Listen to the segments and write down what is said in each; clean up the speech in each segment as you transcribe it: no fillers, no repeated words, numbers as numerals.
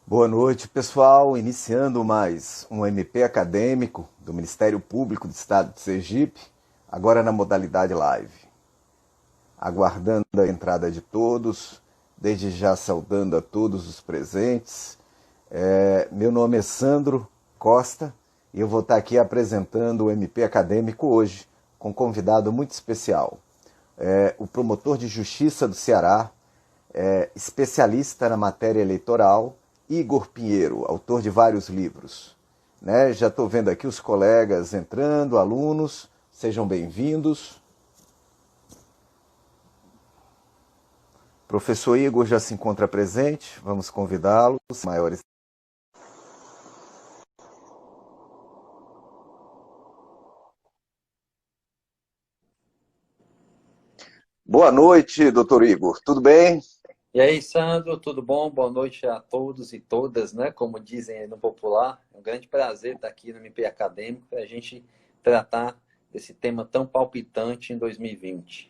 Boa noite, pessoal. Iniciando mais um MP acadêmico do Ministério Público do Estado de Sergipe, agora na modalidade live. Aguardando a entrada de todos, desde já saudando a todos os presentes. Meu nome é Sandro Costa e eu vou estar aqui apresentando o MP acadêmico hoje, com um convidado muito especial. O promotor de justiça do Ceará, especialista na matéria eleitoral, Igor Pinheiro, autor de vários livros. Já estou vendo aqui os colegas entrando, alunos, sejam bem-vindos. Professor Igor já se encontra presente, vamos convidá-los. Maiores. Boa noite, doutor Igor, tudo bem? E aí, Sandro, tudo bom? Boa noite a todos e todas, né? Como dizem aí no popular, é um grande prazer estar aqui no MP Acadêmico para a gente tratar desse tema tão palpitante em 2020.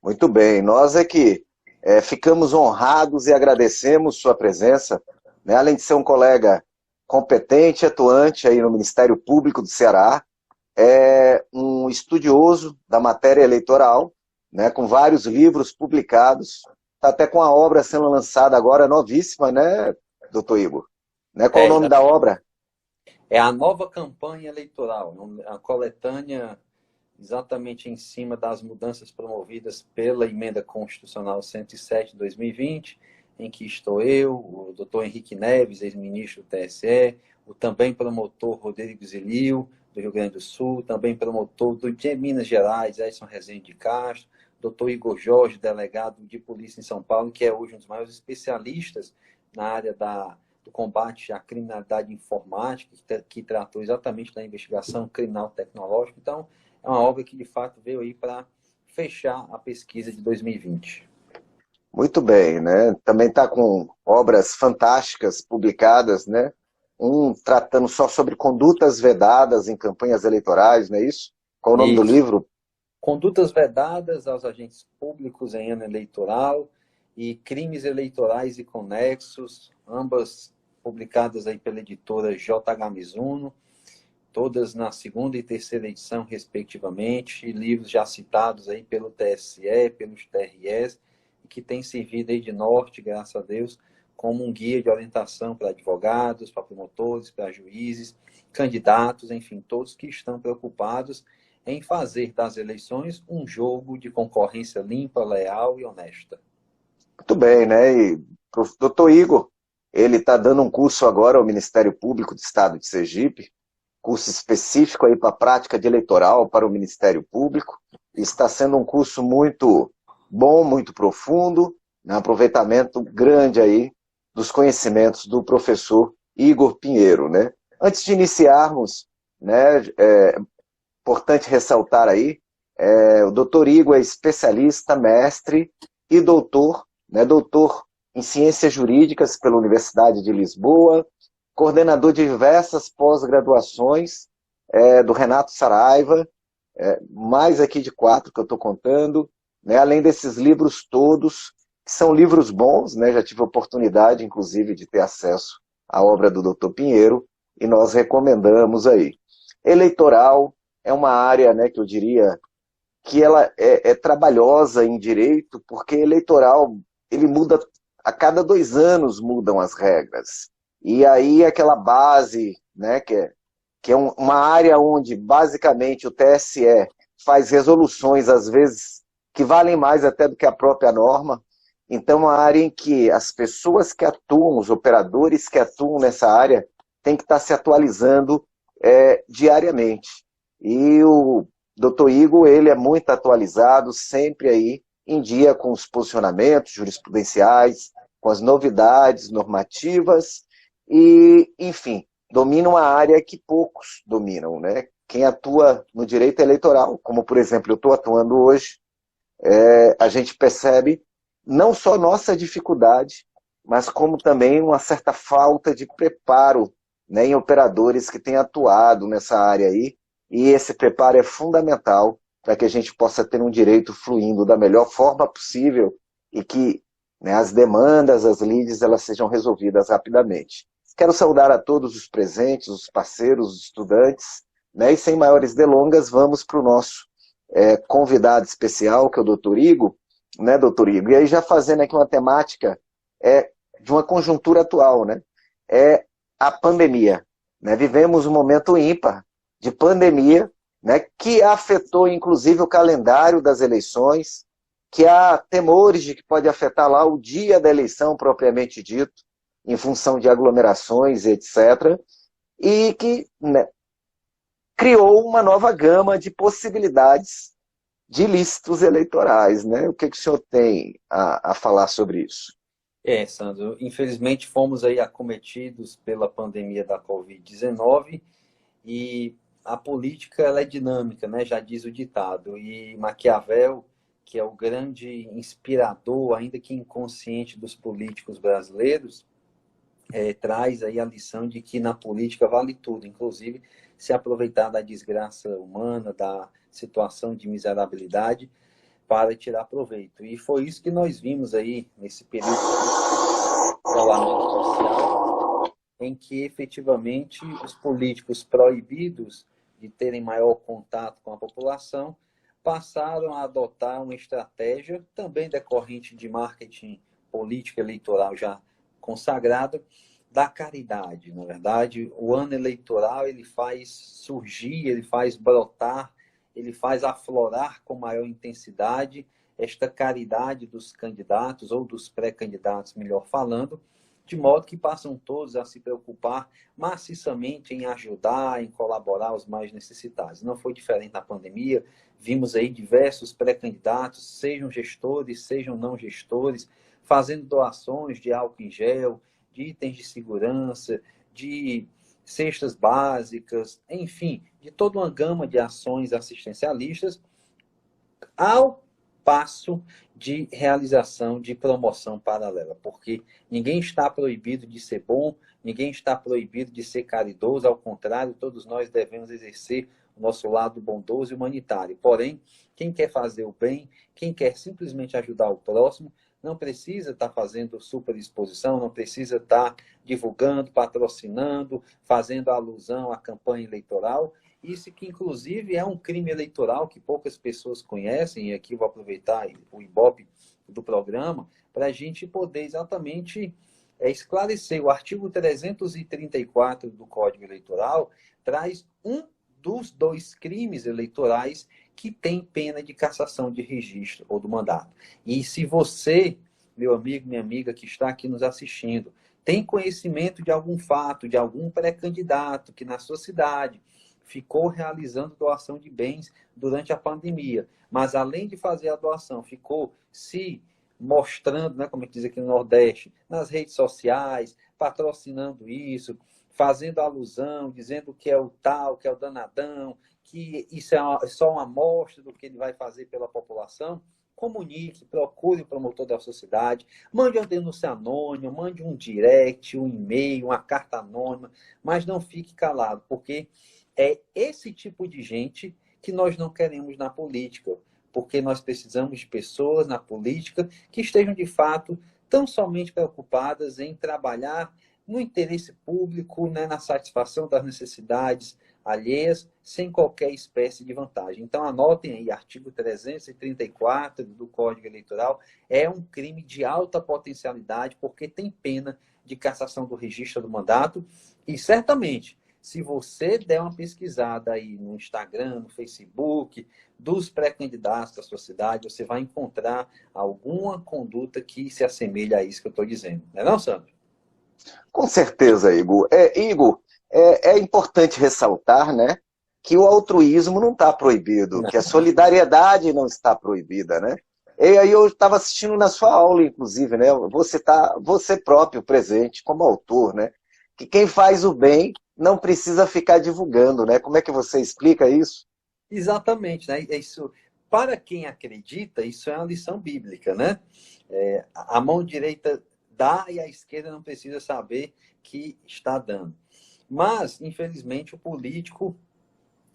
Muito bem, nós é que ficamos honrados e agradecemos sua presença, né? Além de ser um colega competente, atuante aí no Ministério Público do Ceará, é um estudioso da matéria eleitoral, né? Com vários livros publicados, está até com a obra sendo lançada agora, novíssima, né, doutor Igor? Né? Qual o É, nome da obra? é a nova campanha eleitoral, a coletânea exatamente em cima das mudanças promovidas pela Emenda Constitucional 107 de 2020, em que estou eu, o doutor Henrique Neves, ex-ministro do TSE, o também promotor Rodrigo Zilio, do Rio Grande do Sul, também promotor de Minas Gerais, Edson Rezende de Castro, doutor Igor Jorge, delegado de polícia em São Paulo, que é hoje um dos maiores especialistas na área do combate à criminalidade informática, que tratou exatamente da investigação criminal tecnológica. Então, é uma obra que, de fato, veio aí para fechar a pesquisa de 2020. Muito bem, né? Também está com obras fantásticas publicadas, né? Um tratando só sobre condutas vedadas em campanhas eleitorais, não é isso? Qual o nome do Isso. livro? Condutas vedadas aos agentes públicos em ano eleitoral e crimes eleitorais e conexos, ambas publicadas aí pela editora JH Mizuno, todas na segunda e terceira edição, respectivamente, e livros já citados aí pelo TSE, pelos TRS, e que tem servido aí de norte, graças a Deus, como um guia de orientação para advogados, para promotores, para juízes, candidatos, enfim, todos que estão preocupados em fazer das eleições um jogo de concorrência limpa, leal e honesta. Muito bem, né? E o doutor Igor, ele está dando um curso agora ao Ministério Público do Estado de Sergipe, curso específico aí para a prática de eleitoral para o Ministério Público. Está sendo um curso muito bom, muito profundo, né? Aproveitamento grande aí dos conhecimentos do professor Igor Pinheiro, né? Antes de iniciarmos, né, importante ressaltar aí, o doutor Igor é especialista, mestre e doutor, né, doutor em Ciências Jurídicas pela Universidade de Lisboa, coordenador de diversas pós-graduações do Renato Saraiva, mais aqui de 4 que eu estou contando, né, além desses livros todos, que são livros bons, né, já tive a oportunidade, inclusive, de ter acesso à obra do Dr. Pinheiro, e nós recomendamos aí. Eleitoral é uma área, né, que eu diria que ela é trabalhosa em direito, porque eleitoral, ele muda, a cada 2 anos mudam as regras. E aí aquela base, né, que é uma área onde basicamente o TSE faz resoluções, às vezes, que valem mais até do que a própria norma. Então, uma área em que as pessoas que atuam, os operadores que atuam nessa área, têm que estar se atualizando diariamente. E o Dr. Igor, ele é muito atualizado, sempre aí em dia com os posicionamentos jurisprudenciais, com as novidades normativas e, enfim, domina uma área que poucos dominam, né? Quem atua no direito eleitoral, como por exemplo eu estou atuando hoje, a gente percebe não só nossa dificuldade, mas como também uma certa falta de preparo, né, em operadores que têm atuado nessa área aí, e esse preparo é fundamental para que a gente possa ter um direito fluindo da melhor forma possível e que né, as demandas, as lides, elas sejam resolvidas rapidamente. Quero saudar a todos os presentes, os parceiros, os estudantes, né, e sem maiores delongas, vamos para o nosso convidado especial, que é o doutor Igor, né, doutor Igor? E aí já fazendo aqui uma temática de uma conjuntura atual, né? É a pandemia, né? Vivemos um momento ímpar de pandemia, né, que afetou inclusive o calendário das eleições, que há temores de que pode afetar lá o dia da eleição propriamente dito, em função de aglomerações, etc., e que, né, criou uma nova gama de possibilidades de ilícitos eleitorais, né? O que o senhor tem a falar sobre isso? Sandro, infelizmente fomos aí acometidos pela pandemia da Covid-19 e a política ela é dinâmica, né? Já diz o ditado. E Maquiavel, que é o grande inspirador, ainda que inconsciente, dos políticos brasileiros, traz aí a lição de que na política vale tudo, inclusive se aproveitar da desgraça humana, da situação de miserabilidade, para tirar proveito. E foi isso que nós vimos aí nesse período de isolamento social, em que efetivamente os políticos proibidos de terem maior contato com a população passaram a adotar uma estratégia também decorrente de marketing político eleitoral já consagrada, da caridade. Na verdade, o ano eleitoral ele faz surgir, ele faz brotar, ele faz aflorar com maior intensidade esta caridade dos candidatos, ou dos pré-candidatos, melhor falando, de modo que passam todos a se preocupar maciçamente em ajudar, em colaborar aos mais necessitados. Não foi diferente na pandemia, vimos aí diversos pré-candidatos, sejam gestores, sejam não gestores, fazendo doações de álcool em gel, de itens de segurança, de cestas básicas, enfim, de toda uma gama de ações assistencialistas, ao passo de realização de promoção paralela, porque ninguém está proibido de ser bom, ninguém está proibido de ser caridoso, ao contrário, todos nós devemos exercer o nosso lado bondoso e humanitário. Porém, quem quer fazer o bem, quem quer simplesmente ajudar o próximo, não precisa estar fazendo superexposição, não precisa estar divulgando, patrocinando, fazendo alusão à campanha eleitoral. Isso que, inclusive, é um crime eleitoral que poucas pessoas conhecem, e aqui vou aproveitar o ibope do programa, para a gente poder exatamente esclarecer. O artigo 334 do Código Eleitoral traz um dos dois crimes eleitorais que tem pena de cassação de registro ou do mandato. E se você, meu amigo, minha amiga que está aqui nos assistindo, tem conhecimento de algum fato, de algum pré-candidato que na sua cidade ficou realizando doação de bens durante a pandemia, mas além de fazer a doação, ficou se mostrando, né, como diz aqui no Nordeste, nas redes sociais, patrocinando isso, fazendo alusão, dizendo que é o tal, que é o danadão, que isso é só uma amostra do que ele vai fazer pela população. Comunique, procure o promotor da sociedade, mande uma denúncia anônima, mande um direct, um e-mail, uma carta anônima, mas não fique calado, porque é esse tipo de gente que nós não queremos na política, porque nós precisamos de pessoas na política que estejam, de fato, tão somente preocupadas em trabalhar no interesse público, né, na satisfação das necessidades alheias, sem qualquer espécie de vantagem. Então, anotem aí, artigo 334 do Código Eleitoral, é um crime de alta potencialidade, porque tem pena de cassação do registro do mandato, e certamente, se você der uma pesquisada aí no Instagram, no Facebook, dos pré-candidatos da sua cidade, você vai encontrar alguma conduta que se assemelha a isso que eu estou dizendo. Não é não, Sandro? Com certeza, Igor. Igor, é importante ressaltar, né, que o altruísmo não está proibido, que a Não. solidariedade não está proibida, né? E aí eu estava assistindo na sua aula, inclusive, né? Você próprio presente como autor, né? Que quem faz o bem não precisa ficar divulgando, né? Como é que você explica isso? Exatamente, né? Isso, para quem acredita, isso é uma lição bíblica, né? A mão direita dá e a esquerda não precisa saber que está dando. Mas, infelizmente, o político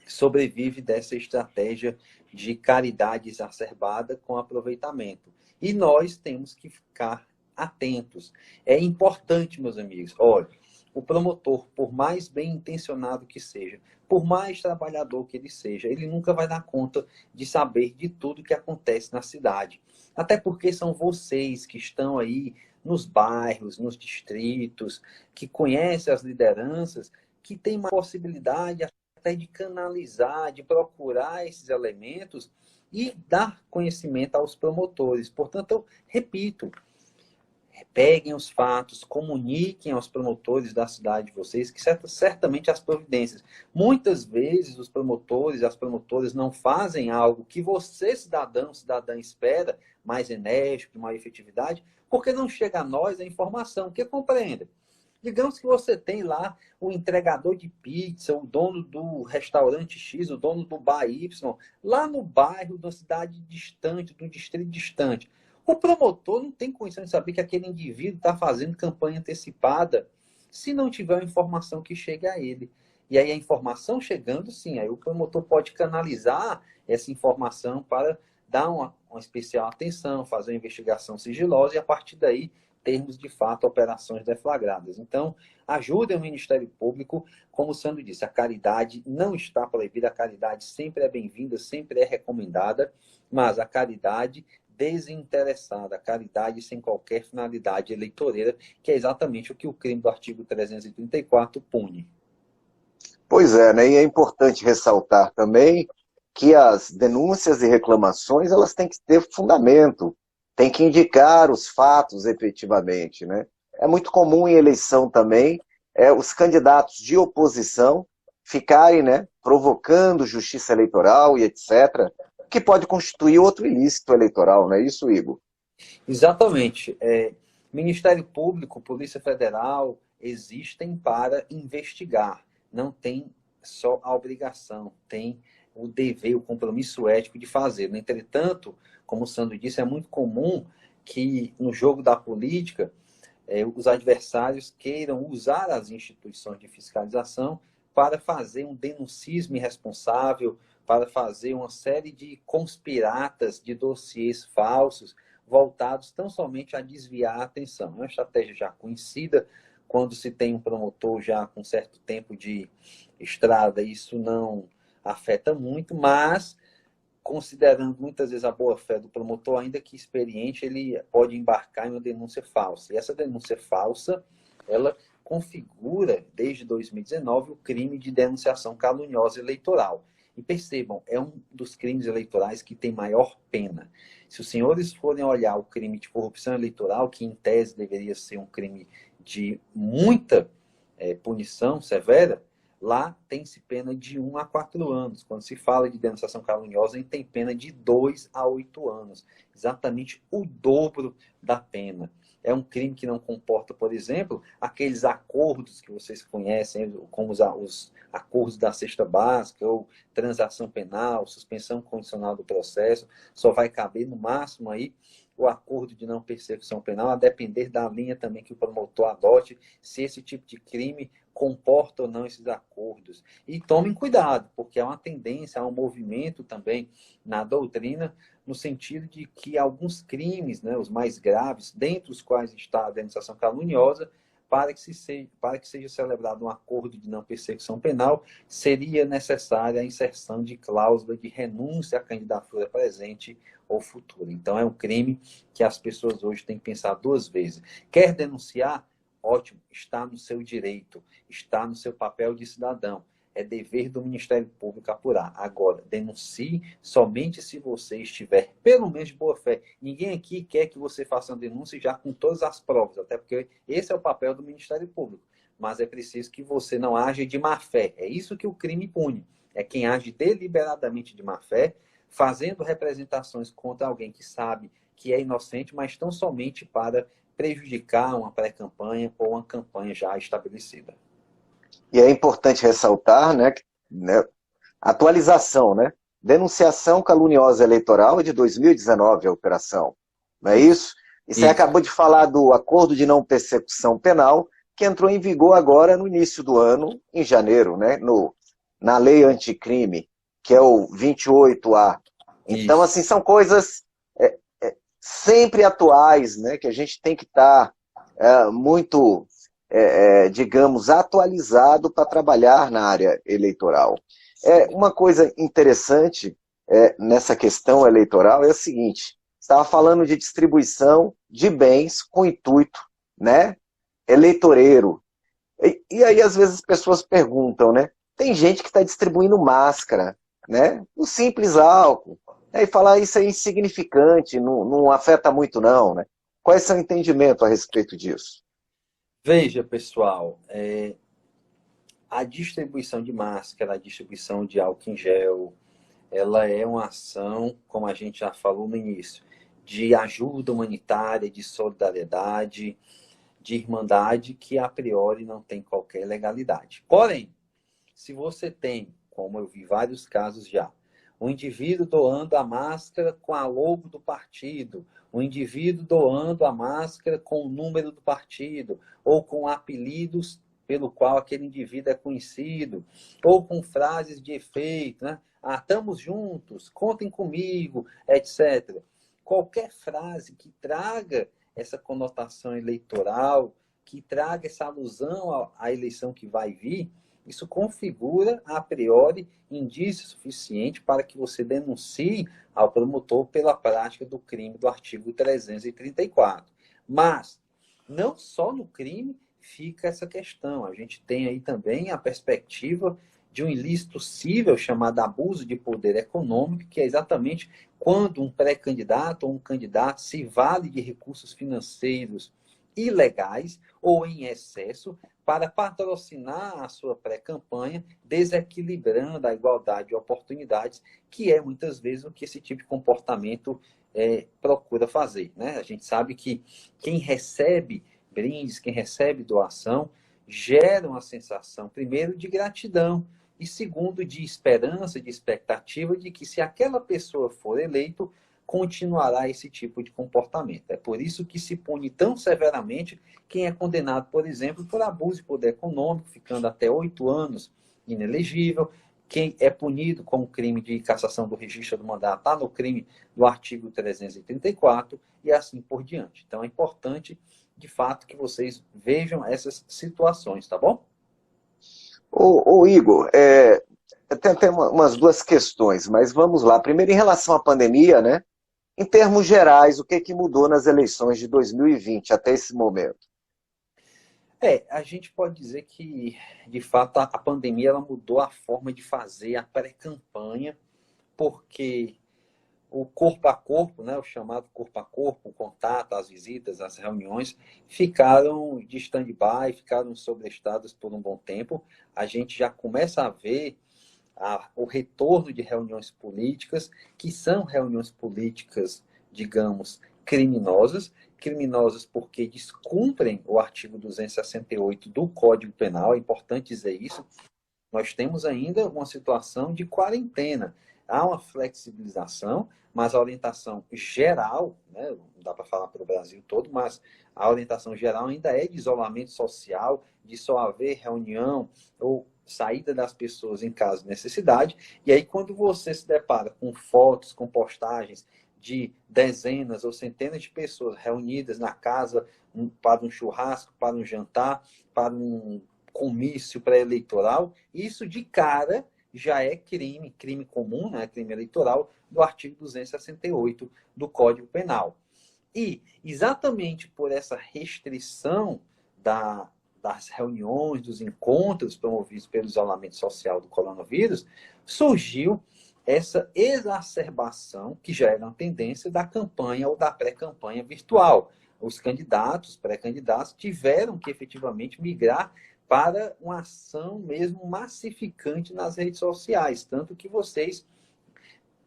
sobrevive dessa estratégia de caridade exacerbada com aproveitamento. E nós temos que ficar atentos. É importante, meus amigos, olha, o promotor, por mais bem intencionado que seja, por mais trabalhador que ele seja, ele nunca vai dar conta de saber de tudo que acontece na cidade. Até porque são vocês que estão aí nos bairros, nos distritos, que conhecem as lideranças, que têm uma possibilidade até de canalizar, de procurar esses elementos e dar conhecimento aos promotores. Portanto, eu repito, peguem os fatos, comuniquem aos promotores da cidade de vocês, que certamente as providências. Muitas vezes os promotores e as promotoras não fazem algo que você, cidadão, cidadã, espera, mais enérgico, de maior efetividade, porque não chega a nós a informação, que compreenda. Digamos que você tem lá o entregador de pizza, o dono do restaurante X, o dono do bar Y, lá no bairro, da cidade distante, do distrito distante. O promotor não tem condição de saber que aquele indivíduo está fazendo campanha antecipada se não tiver uma informação que chegue a ele. E aí a informação chegando, sim, aí o promotor pode canalizar essa informação para dar uma especial atenção, fazer uma investigação sigilosa e a partir daí termos de fato operações deflagradas. Então, ajudem o Ministério Público, como o Sandro disse, a caridade não está proibida, a caridade sempre é bem-vinda, sempre é recomendada, mas a caridade desinteressada, a caridade sem qualquer finalidade eleitoreira, que é exatamente o que o crime do artigo 334 pune. Pois é, né? E é importante ressaltar também que as denúncias e reclamações elas têm que ter fundamento, tem que indicar os fatos efetivamente, né? É muito comum em eleição também os candidatos de oposição ficarem, né, provocando justiça eleitoral e etc., que pode constituir outro ilícito eleitoral, não é isso, Igor? Exatamente. Ministério Público, Polícia Federal, existem para investigar. Não tem só a obrigação, tem o dever, o compromisso ético de fazer. No entretanto, como o Sandro disse, é muito comum que no jogo da política os adversários queiram usar as instituições de fiscalização para fazer um denuncismo irresponsável, para fazer uma série de conspiratas de dossiês falsos voltados tão somente a desviar a atenção. É uma estratégia já conhecida, quando se tem um promotor já com certo tempo de estrada, isso não afeta muito, mas considerando muitas vezes a boa-fé do promotor, ainda que experiente, ele pode embarcar em uma denúncia falsa. E essa denúncia falsa, ela configura, desde 2019, o crime de denunciação caluniosa eleitoral. E percebam, é um dos crimes eleitorais que tem maior pena. Se os senhores forem olhar o crime de corrupção eleitoral, que em tese deveria ser um crime de muita punição severa, lá tem-se pena de 1 a 4 anos. Quando se fala de denunciação caluniosa, a gente tem pena de 2 a 8 anos. Exatamente o dobro da pena. É um crime que não comporta, por exemplo, aqueles acordos que vocês conhecem, como os acordos da cesta básica, ou transação penal, suspensão condicional do processo. Só vai caber, no máximo, aí o acordo de não persecução penal, a depender da linha também que o promotor adote, se esse tipo de crime comporta ou não esses acordos. E tomem cuidado, porque há uma tendência, há um movimento também na doutrina, no sentido de que alguns crimes, né, os mais graves, dentre os quais está a denunciação caluniosa, para que seja celebrado um acordo de não persecução penal, seria necessária a inserção de cláusula de renúncia à candidatura presente ou futura. Então, é um crime que as pessoas hoje têm que pensar 2 vezes. Quer denunciar? Ótimo, está no seu direito, está no seu papel de cidadão. É dever do Ministério Público apurar. Agora, denuncie somente se você estiver, pelo menos de boa fé. Ninguém aqui quer que você faça uma denúncia já com todas as provas, até porque esse é o papel do Ministério Público. Mas é preciso que você não age de má fé. É isso que o crime pune. É quem age deliberadamente de má fé, fazendo representações contra alguém que sabe que é inocente, mas tão somente para prejudicar uma pré-campanha ou uma campanha já estabelecida. E é importante ressaltar, né, atualização, né? Denunciação caluniosa eleitoral é de 2019 a operação, não é isso? E você acabou de falar do acordo de não persecução penal, que entrou em vigor agora no início do ano, em janeiro, né? Na lei anticrime, que é o 28A. Então, assim, são coisas sempre atuais, né? Que a gente tem que estar muito, digamos, atualizado para trabalhar na área eleitoral. Uma coisa interessante nessa questão eleitoral é o seguinte: estava falando de distribuição de bens com intuito, né, eleitoreiro. E aí, às vezes, as pessoas perguntam, né? Tem gente que está distribuindo máscara, né? O simples álcool. E falar isso é insignificante, não afeta muito, não, né? Qual é o seu entendimento a respeito disso? Veja, pessoal, a distribuição de máscara, a distribuição de álcool em gel, ela é uma ação, como a gente já falou no início, de ajuda humanitária, de solidariedade, de irmandade, que a priori não tem qualquer legalidade. Porém, se você tem, como eu vi vários casos já, um indivíduo doando a máscara com a logo do partido, um indivíduo doando a máscara com o número do partido, ou com apelidos pelo qual aquele indivíduo é conhecido, ou com frases de efeito, né? Ah, estamos juntos, contem comigo, etc. Qualquer frase que traga essa conotação eleitoral, que traga essa alusão à eleição que vai vir, isso configura, a priori, indício suficiente para que você denuncie ao promotor pela prática do crime do artigo 334. Mas, não só no crime fica essa questão. A gente tem aí também a perspectiva de um ilícito cível chamado abuso de poder econômico, que é exatamente quando um pré-candidato ou um candidato se vale de recursos financeiros ilegais ou em excesso para patrocinar a sua pré-campanha, desequilibrando a igualdade de oportunidades, que é muitas vezes o que esse tipo de comportamento procura fazer. Né? A gente sabe que quem recebe brindes, quem recebe doação, gera uma sensação, primeiro, de gratidão, e segundo, de esperança, de expectativa de que se aquela pessoa for eleito, continuará esse tipo de comportamento. É por isso que se pune tão severamente quem é condenado, por exemplo, por abuso de poder econômico, ficando até 8 anos inelegível, quem é punido com crime de cassação do registro do mandato, está no crime do artigo 334, e assim por diante. Então é importante, de fato, que vocês vejam essas situações, tá bom? Ô Igor, tem umas duas questões, mas vamos lá. Primeiro, em relação à pandemia, né? Em termos gerais, o que mudou nas eleições de 2020 até esse momento? A gente pode dizer que, de fato, a pandemia ela mudou a forma de fazer a pré-campanha, porque o corpo a corpo, né, o chamado corpo a corpo, o contato, as visitas, as reuniões, ficaram de stand-by, ficaram sobrestadas por um bom tempo. A gente já começa a ver o retorno de reuniões políticas, que são reuniões políticas, digamos, criminosas. Criminosas porque descumprem o artigo 268 do Código Penal, é importante dizer isso. Nós temos ainda uma situação de quarentena. Há uma flexibilização, mas a orientação geral, né, não dá para falar para o Brasil todo, mas a orientação geral ainda é de isolamento social, de só haver reunião ou saída das pessoas em caso de necessidade. E aí, quando você se depara com fotos, com postagens de dezenas ou centenas de pessoas reunidas na casa para um churrasco, para um jantar, para um comício pré-eleitoral, isso de cara já é crime, crime comum, né, crime eleitoral, do artigo 268 do Código Penal. E, exatamente por essa restrição das reuniões, dos encontros promovidos pelo isolamento social do coronavírus, surgiu essa exacerbação, que já era uma tendência, da campanha ou da pré-campanha virtual. Os candidatos, pré-candidatos, tiveram que efetivamente migrar para uma ação mesmo massificante nas redes sociais. Tanto que vocês,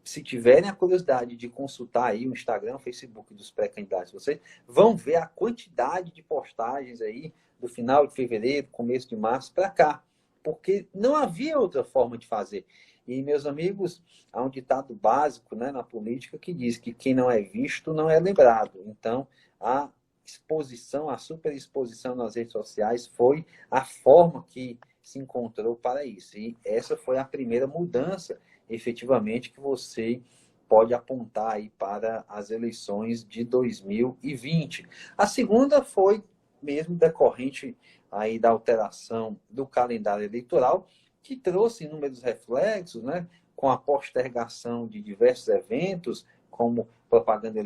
se tiverem a curiosidade de consultar aí o Instagram, o Facebook dos pré-candidatos, vocês vão ver a quantidade de postagens aí do final de fevereiro, começo de março para cá. Porque não havia outra forma de fazer. E, meus amigos, há um ditado básico, né, na política que diz que quem não é visto não é lembrado. Então, a exposição, a superexposição nas redes sociais foi a forma que se encontrou para isso. E essa foi a primeira mudança, efetivamente, que você pode apontar aí para as eleições de 2020. A segunda foi mesmo decorrente aí da alteração do calendário eleitoral, que trouxe inúmeros reflexos, né, com a postergação de diversos eventos, como propaganda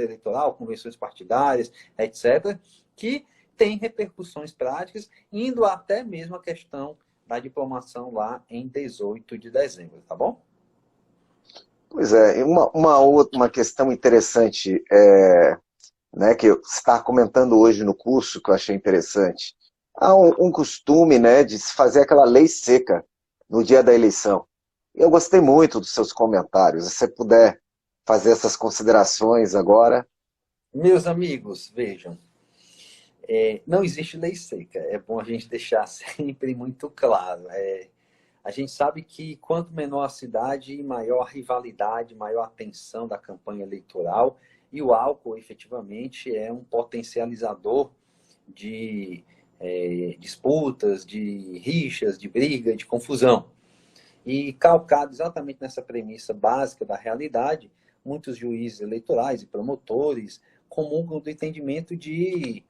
eleitoral, convenções partidárias, etc., que tem repercussões práticas, indo até mesmo a questão da diplomação lá em 18 de dezembro, tá bom? Pois é, e uma questão interessante, né, que você está comentando hoje no curso, que eu achei interessante. Há um costume, né, de se fazer aquela lei seca no dia da eleição. Eu gostei muito dos seus comentários. Se você puder fazer essas considerações agora. Meus amigos, vejam, não existe lei seca. É bom a gente deixar sempre muito claro. A gente sabe que quanto menor a cidade, maior a rivalidade, maior a tensão da campanha eleitoral. E o álcool, efetivamente, é um potencializador de disputas, de rixas, de briga, de confusão. E calcado exatamente nessa premissa básica da realidade, muitos juízes eleitorais e promotores comungam do entendimento de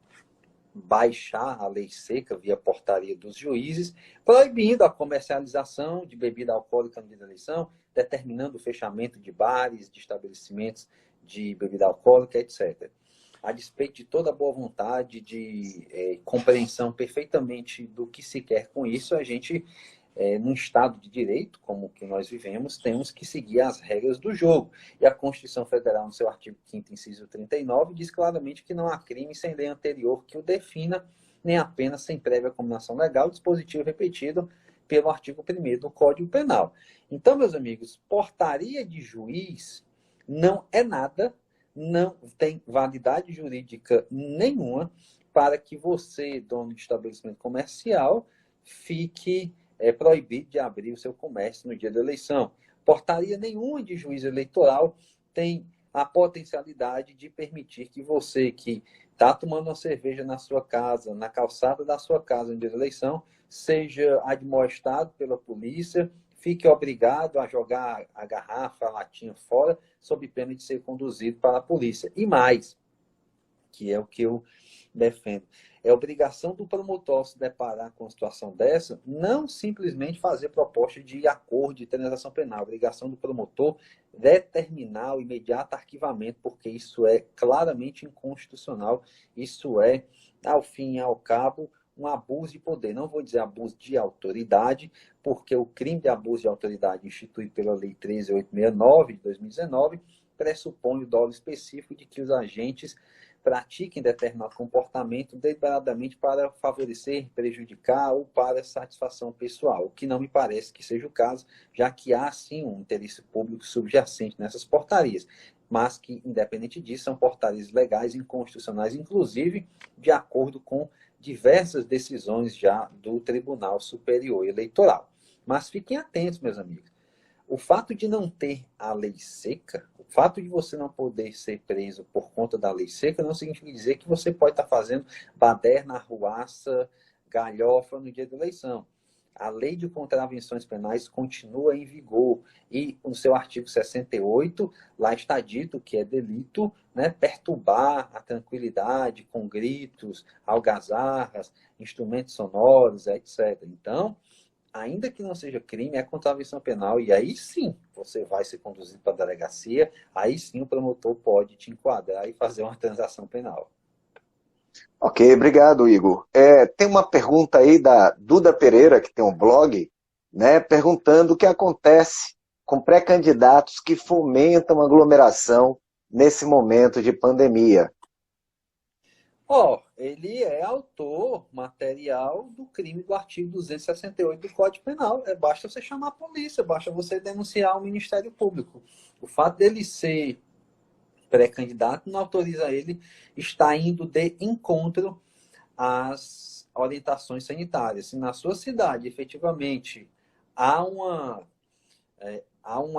baixar a lei seca via portaria dos juízes, proibindo a comercialização de bebida alcoólica no dia da eleição, determinando o fechamento de bares, de estabelecimentos de bebida alcoólica, etc. A despeito de toda a boa vontade, de compreensão perfeitamente do que se quer com isso, a gente, num Estado de Direito, como o que nós vivemos, temos que seguir as regras do jogo. E a Constituição Federal, no seu artigo 5º, inciso 39, diz claramente que não há crime sem lei anterior que o defina, nem apenas sem prévia combinação legal, dispositivo repetido pelo artigo 1º do Código Penal. Então, meus amigos, portaria de juiz não é nada, não tem validade jurídica nenhuma para que você, dono de estabelecimento comercial, fique proibido de abrir o seu comércio no dia da eleição. Portaria nenhuma de juiz eleitoral tem a potencialidade de permitir que você que está tomando uma cerveja na sua casa, na calçada da sua casa no dia da eleição, seja admoestado pela polícia, fique obrigado a jogar a garrafa, a latinha fora, sob pena de ser conduzido para a polícia. E mais, que é o que eu defendo, é obrigação do promotor, ao se deparar com uma situação dessa, não simplesmente fazer proposta de acordo de transação penal. A obrigação do promotor determinar o imediato arquivamento, porque isso é claramente inconstitucional. Isso é, ao fim e ao cabo, um abuso de poder. Não vou dizer abuso de autoridade, porque o crime de abuso de autoridade instituído pela Lei 13.869 de 2019 pressupõe o dolo específico de que os agentes pratiquem determinado comportamento deliberadamente para favorecer, prejudicar ou para satisfação pessoal, o que não me parece que seja o caso, já que há sim um interesse público subjacente nessas portarias, mas que, independente disso, são portarias legais e inconstitucionais, inclusive de acordo com diversas decisões já do Tribunal Superior Eleitoral. Mas fiquem atentos, meus amigos. O fato de não ter a lei seca, o fato de você não poder ser preso por conta da lei seca, não significa dizer que você pode estar fazendo baderna, arruaça, galhofa no dia da eleição. A lei de contravenções penais continua em vigor e no seu artigo 68, lá está dito que é delito, né, perturbar a tranquilidade com gritos, algazarras, instrumentos sonoros, etc. Então, ainda que não seja crime, é contravenção penal, e aí sim você vai ser conduzido para a delegacia, aí sim o promotor pode te enquadrar e fazer uma transação penal. Ok, obrigado, Igor. Tem uma pergunta aí da Duda Pereira, que tem um blog, né, perguntando o que acontece com pré-candidatos que fomentam aglomeração nesse momento de pandemia. Ele é autor material do crime do artigo 268 do Código Penal. Basta você chamar a polícia, basta você denunciar o Ministério Público. O fato dele ser pré-candidato não autoriza ele estar indo de encontro às orientações sanitárias. Se na sua cidade, efetivamente, há um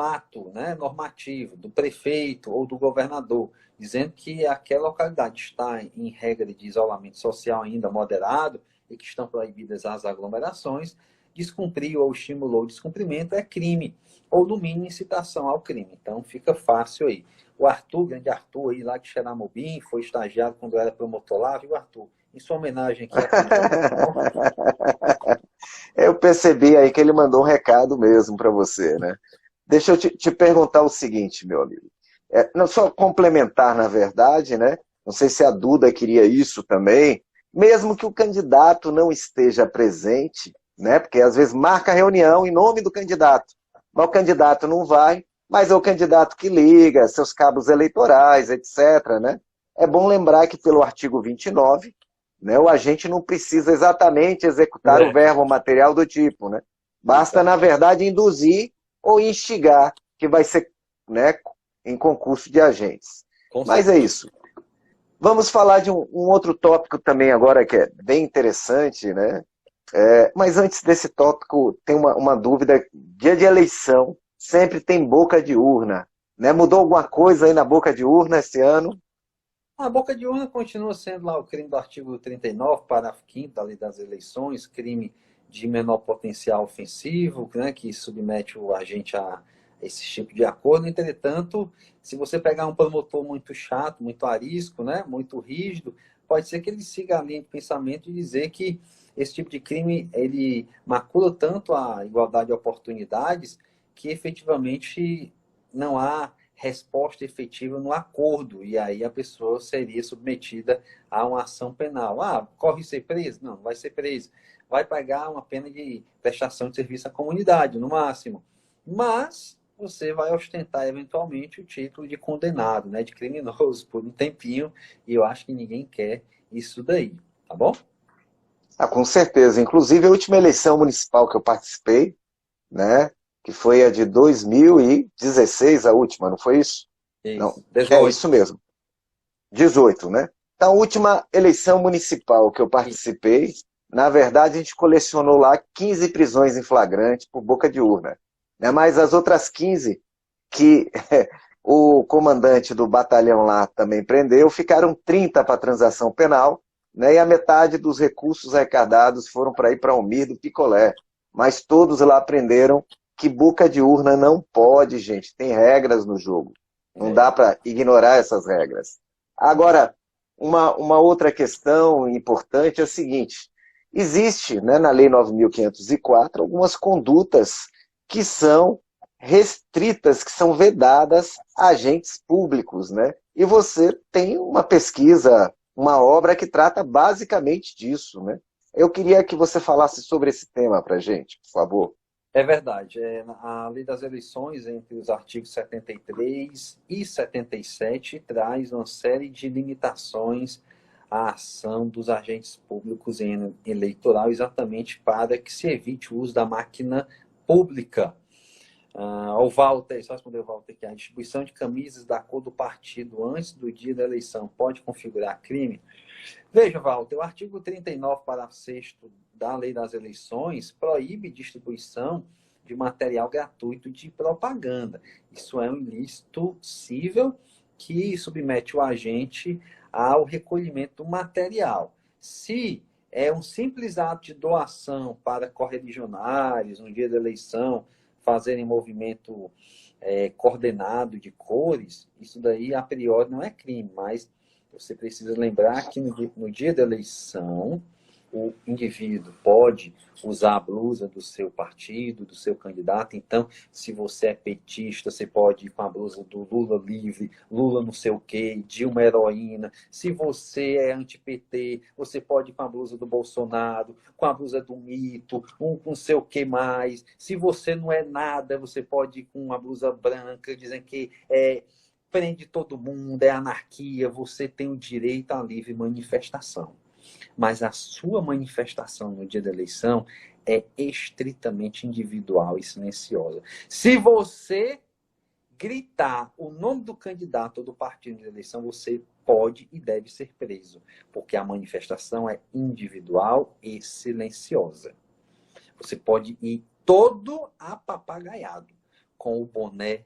ato, né, normativo do prefeito ou do governador dizendo que aquela localidade está em regra de isolamento social ainda moderado e que estão proibidas as aglomerações, descumpriu ou estimulou o descumprimento, é crime, ou no mínimo incitação ao crime. Então fica fácil aí. O Arthur, grande Arthur aí lá de Xeramobim, foi estagiário quando era promotor lá, viu, Arthur? Em sua homenagem aqui à prisão. Eu percebi aí que ele mandou um recado mesmo para você, né? Deixa eu te perguntar o seguinte, meu amigo. Não só complementar, na verdade, né? Não sei se a Duda queria isso também, mesmo que o candidato não esteja presente, né? Porque às vezes marca a reunião em nome do candidato, mas o candidato não vai, mas é o candidato que liga, seus cabos eleitorais, etc., né? É bom lembrar que pelo artigo 29, né, o agente não precisa exatamente executar o verbo material do tipo, né? Basta, na verdade, induzir ou instigar, que vai ser, né, em concurso de agentes. Com Mas é certeza. isso. Vamos falar de um outro tópico também agora que é bem interessante, né? Mas antes desse tópico, tem uma dúvida. Dia de eleição, sempre tem boca de urna. Né? Mudou alguma coisa aí na boca de urna esse ano? A boca de urna continua sendo lá o crime do artigo 39, parágrafo 5º da Lei das Eleições, crime de menor potencial ofensivo, né, que submete o agente a esse tipo de acordo. Entretanto, se você pegar um promotor muito chato, muito arisco, né, muito rígido, pode ser que ele siga a linha de pensamento de dizer que esse tipo de crime ele macula tanto a igualdade de oportunidades que efetivamente não há resposta efetiva no acordo, e aí a pessoa seria submetida a uma ação penal. Ah, corre ser preso? Não, não vai ser preso. Vai pagar uma pena de prestação de serviço à comunidade, no máximo. Mas você vai ostentar eventualmente o título de condenado, né, de criminoso por um tempinho, e eu acho que ninguém quer isso daí, tá bom? Ah, com certeza. Inclusive, a última eleição municipal que eu participei, né, que foi a de 2016, a última, não foi isso? Não, Isso. é 18. isso mesmo. 18, né? Então, a última eleição municipal que eu participei, na verdade, a gente colecionou lá 15 prisões em flagrante por boca de urna. Né? Mas as outras 15 que o comandante do batalhão lá também prendeu, ficaram 30 para transação penal, né? E a metade dos recursos arrecadados foram para ir para Almir do Picolé. Mas todos lá aprenderam que boca de urna não pode, gente. Tem regras no jogo. Não dá É. para ignorar essas regras. Agora, uma outra questão importante é a seguinte: existe, né, na Lei 9.504 algumas condutas que são restritas, que são vedadas a agentes públicos, né? E você tem uma pesquisa, uma obra que trata basicamente disso, né? Eu queria que você falasse sobre esse tema para a gente, por favor. É verdade. A Lei das Eleições, entre os artigos 73 e 77, traz uma série de limitações à ação dos agentes públicos em eleitoral, exatamente para que se evite o uso da máquina pública. O Walter, só responder o Walter aqui, a distribuição de camisas da cor do partido antes do dia da eleição pode configurar crime? Veja, Walter, o artigo 39, parágrafo 6º da Lei das Eleições proíbe distribuição de material gratuito de propaganda. Isso é um ilícito cível que submete o agente ao recolhimento do material. Se é um simples ato de doação para correligionários no dia da eleição, fazerem movimento coordenado de cores, isso daí a priori não é crime, mas você precisa lembrar que no dia da eleição, o indivíduo pode usar a blusa do seu partido, do seu candidato. Então, se você é petista, você pode ir com a blusa do Lula livre, Lula não sei o quê, Dilma heroína. Se você é anti-PT, você pode ir com a blusa do Bolsonaro, com a blusa do mito, com não sei o que mais. Se você não é nada, você pode ir com uma blusa branca, dizendo que prende todo mundo, é anarquia, você tem o direito à livre manifestação. Mas a sua manifestação no dia da eleição é estritamente individual e silenciosa. Se você gritar o nome do candidato ou do partido de eleição, você pode e deve ser preso, porque a manifestação é individual e silenciosa. Você pode ir todo apapagaiado, com o boné,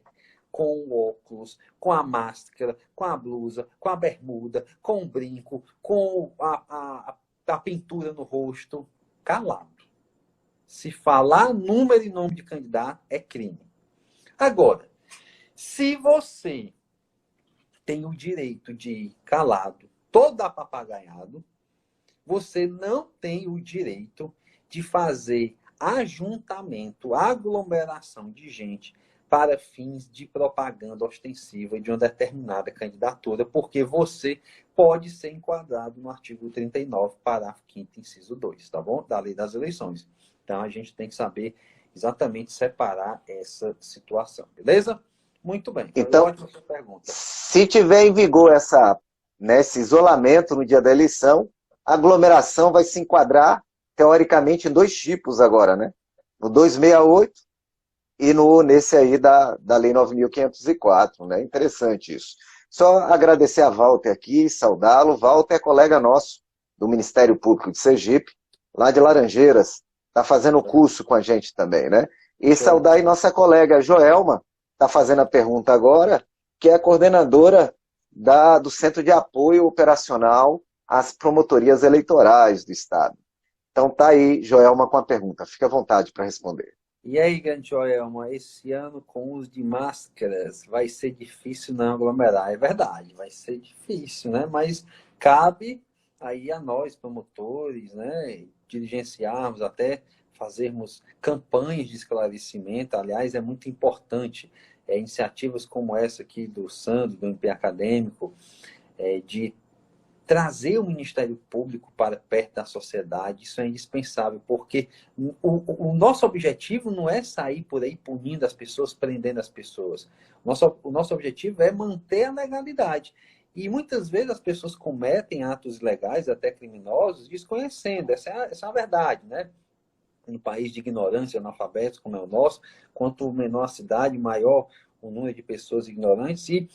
com o óculos, com a máscara, com a blusa, com a bermuda, com o brinco, com a pintura no rosto, calado. Se falar número e nome de candidato, é crime. Agora, se você tem o direito de ir calado, todo apapagaiado, você não tem o direito de fazer ajuntamento, aglomeração de gente para fins de propaganda ostensiva de uma determinada candidatura, porque você pode ser enquadrado no artigo 39, parágrafo 5º, inciso 2, tá bom? Da Lei das Eleições. Então, a gente tem que saber exatamente separar essa situação, beleza? Muito bem, foi Então, ótima sua pergunta. se tiver em vigor esse isolamento no dia da eleição, a aglomeração vai se enquadrar, teoricamente, em dois tipos agora, né? No 268 e nesse aí da Lei 9.504, né? Interessante isso. Só agradecer a Walter aqui, saudá-lo. Walter é colega nosso do Ministério Público de Sergipe, lá de Laranjeiras, está fazendo curso com a gente também, né? E saudar aí nossa colega Joelma, está fazendo a pergunta agora, que é a coordenadora do Centro de Apoio Operacional às Promotorias Eleitorais do Estado. Então tá aí, Joelma, com a pergunta. Fique à vontade para responder. E aí, grande Joelma, esse ano com o uso de máscaras vai ser difícil não aglomerar. É verdade, vai ser difícil, né? Mas cabe aí a nós, promotores, né, diligenciarmos, até fazermos campanhas de esclarecimento. Aliás, é muito importante iniciativas como essa aqui do Sandro, do MP Acadêmico, de trazer o Ministério Público para perto da sociedade, isso é indispensável, porque o nosso objetivo não é sair por aí punindo as pessoas, prendendo as pessoas. O nosso objetivo é manter a legalidade. E muitas vezes as pessoas cometem atos ilegais, até criminosos, desconhecendo. Essa é a verdade, né? Em um país de ignorância, analfabetos, como é o nosso, quanto menor a cidade, maior o número de pessoas ignorantes e